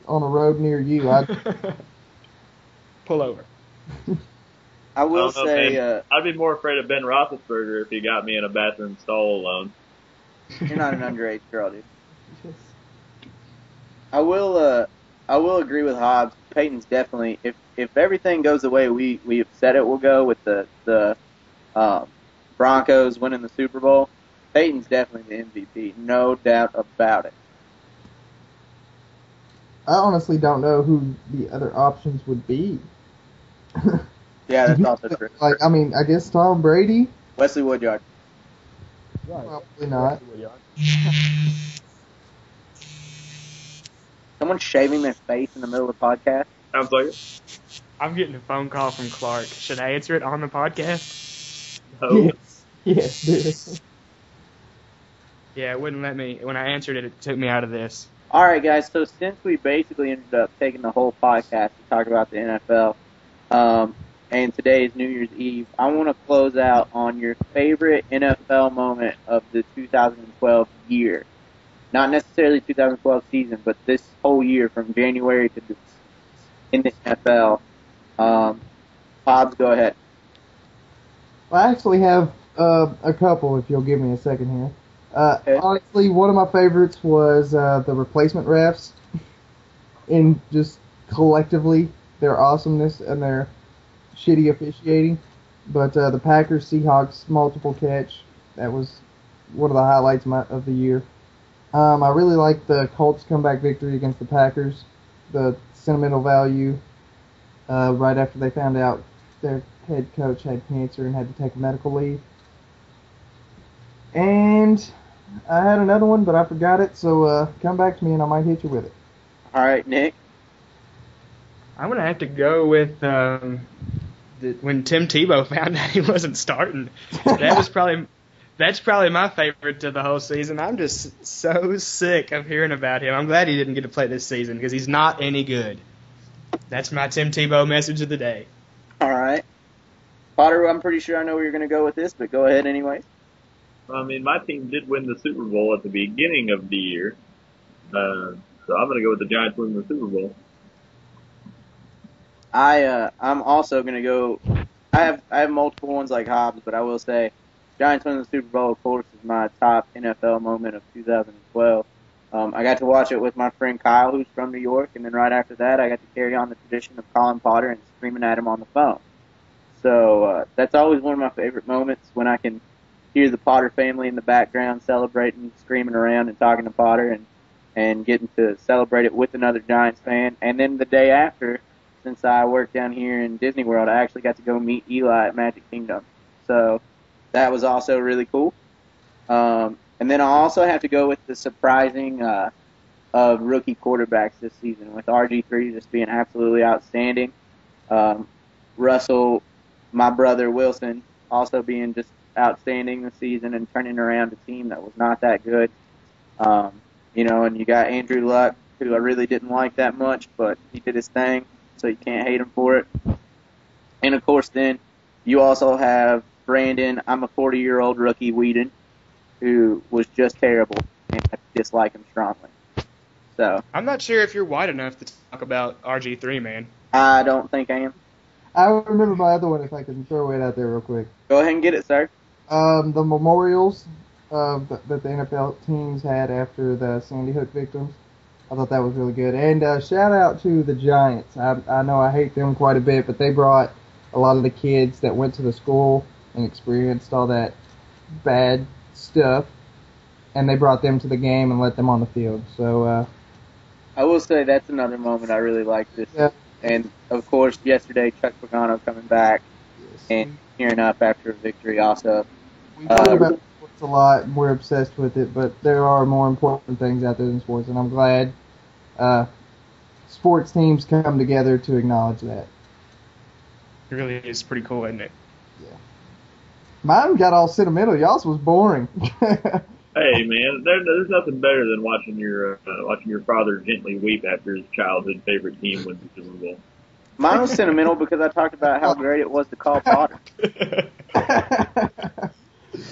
on a road near you, I'd pull over. I will say... I'd be more afraid of Ben Roethlisberger if he got me in a bathroom stall alone. You're not an underage girl, dude. I will agree with Hobbs. Peyton's definitely if everything goes the way we have said it will go with the um, Broncos winning the Super Bowl, Peyton's definitely the MVP, no doubt about it. I honestly don't know who the other options would be. Yeah, that's also true. Like, I mean, I guess Tom Brady. Wesley Woodyard. Probably not. Someone shaving their face in the middle of the podcast. Sounds like it. I'm getting a phone call from Clark. Should I answer it on the podcast? No. Yes, do it. Yeah, it wouldn't let me. When I answered it, it took me out of this. All right, guys. So since we basically ended up taking the whole podcast to talk about the NFL, and today is New Year's Eve, I want to close out on your favorite NFL moment of the 2012 year. Not necessarily 2012 season, but this whole year from January to this, in the NFL. Hobbs, go ahead. Well, I actually have a couple, if you'll give me a second here. Okay. Honestly, one of my favorites was the replacement refs, in just collectively their awesomeness and their shitty officiating. But the Packers Seahawks multiple catch, that was one of the highlights of the year. I really liked the Colts comeback victory against the Packers. The sentimental value right after they found out their head coach had cancer and had to take a medical leave. And I had another one, but I forgot it, so come back to me and I might hit you with it. All right, Nick. I'm gonna have to go with when Tim Tebow found out he wasn't starting. That's probably my favorite of the whole season. I'm just so sick of hearing about him. I'm glad he didn't get to play this season because he's not any good. That's my Tim Tebow message of the day. All right. Potter, I'm pretty sure I know where you're going to go with this, but go ahead anyways. I mean, my team did win the Super Bowl at the beginning of the year, so I'm going to go with the Giants winning the Super Bowl. I'm also going to go. I have multiple ones like Hobbs, but I will say Giants winning the Super Bowl, of course, is my top NFL moment of 2012. I got to watch it with my friend Kyle, who's from New York, and then right after that, I got to carry on the tradition of calling Potter and screaming at him on the phone. So that's always one of my favorite moments when I can hear the Potter family in the background celebrating, screaming around, and talking to Potter, and getting to celebrate it with another Giants fan. And then the day after, since I work down here in Disney World, I actually got to go meet Eli at Magic Kingdom. So that was also really cool. And then I also have to go with the surprising of rookie quarterbacks this season, with RG3 just being absolutely outstanding. Russell, my brother Wilson, also being just outstanding this season and turning around a team that was not that good. And you got Andrew Luck, who I really didn't like that much, but he did his thing, so you can't hate him for it. And, of course, then you also have Brandon, I'm a 40-year-old rookie, Whedon, who was just terrible, and I dislike him strongly. So I'm not sure if you're wide enough to talk about RG3, man. I don't think I am. I remember my other one if I can throw it out there real quick. Go ahead and get it, sir. The memorials that the NFL teams had after the Sandy Hook victims. I thought that was really good. And shout out to the Giants. I know I hate them quite a bit, but they brought a lot of the kids that went to the school and experienced all that bad stuff, and they brought them to the game and let them on the field. So I will say that's another moment I really liked this. Yeah. And, of course, yesterday, Chuck Pagano coming back and tearing up after a victory also. We talk about sports a lot, and we're obsessed with it, but there are more important things out there than sports, and I'm glad sports teams come together to acknowledge that. It really is pretty cool, isn't it? Yeah. Mine got all sentimental. Y'all's was boring. Hey man, there's nothing better than watching your father gently weep after his childhood favorite team wins the Super Bowl. Mine was sentimental because I talked about how great it was to call Potter.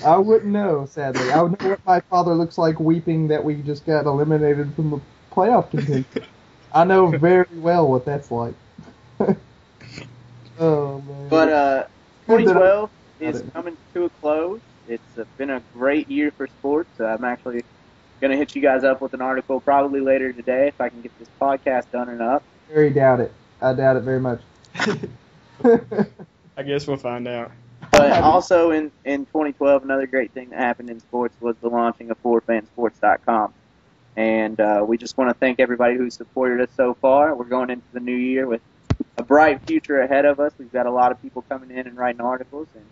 I wouldn't know, sadly. I would know what my father looks like weeping that we just got eliminated from the playoff contention. I know very well what that's like. Oh, man. But 2012 is coming to a close. It's been a great year for sports. I'm actually Gonna hit you guys up with an article probably later today if I can get this podcast done and up. Very doubt it. I doubt it very much. I guess we'll find out. But also in 2012, another great thing that happened in sports was the launching of 4FanSports.com. And we just want to thank everybody who supported us so far. We're going into the new year with a bright future ahead of us. We've got a lot of people coming in and writing articles. And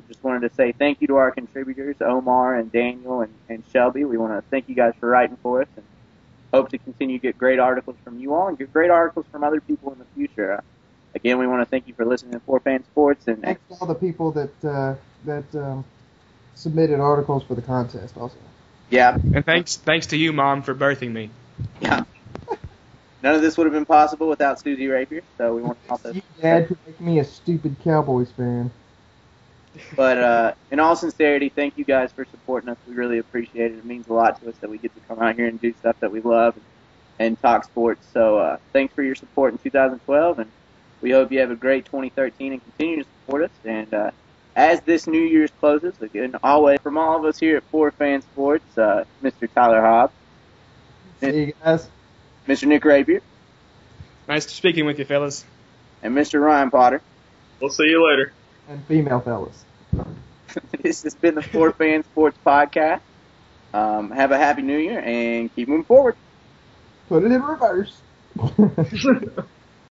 just wanted to say thank you to our contributors, Omar and Daniel and Shelby. We want to thank you guys for writing for us and hope to continue to get great articles from you all and get great articles from other people in the future. Again, we want to thank you for listening to 4Fan Sports. And thanks to all the people that submitted articles for the contest also. Yeah. And thanks to you, Mom, for birthing me. Yeah. None of this would have been possible without Susie Rapier, so we want to also... You, Dad, for making me a stupid Cowboys fan. But in all sincerity, thank you guys for supporting us. We really appreciate it. It means a lot to us that we get to come out here and do stuff that we love and talk sports. So thanks for your support in 2012, and we hope you have a great 2013 and continue to support us. And as this New Year's closes, again, always from all of us here at 4Fan Sports, Mr. Tyler Hobbs. See you guys. Mr. Nick Rapier. Nice speaking with you, fellas. And Mr. Ryan Potter. We'll see you later. And female fellas. This has been the 4Fan Sports Podcast. Have a happy New Year and keep moving forward. Put it in reverse.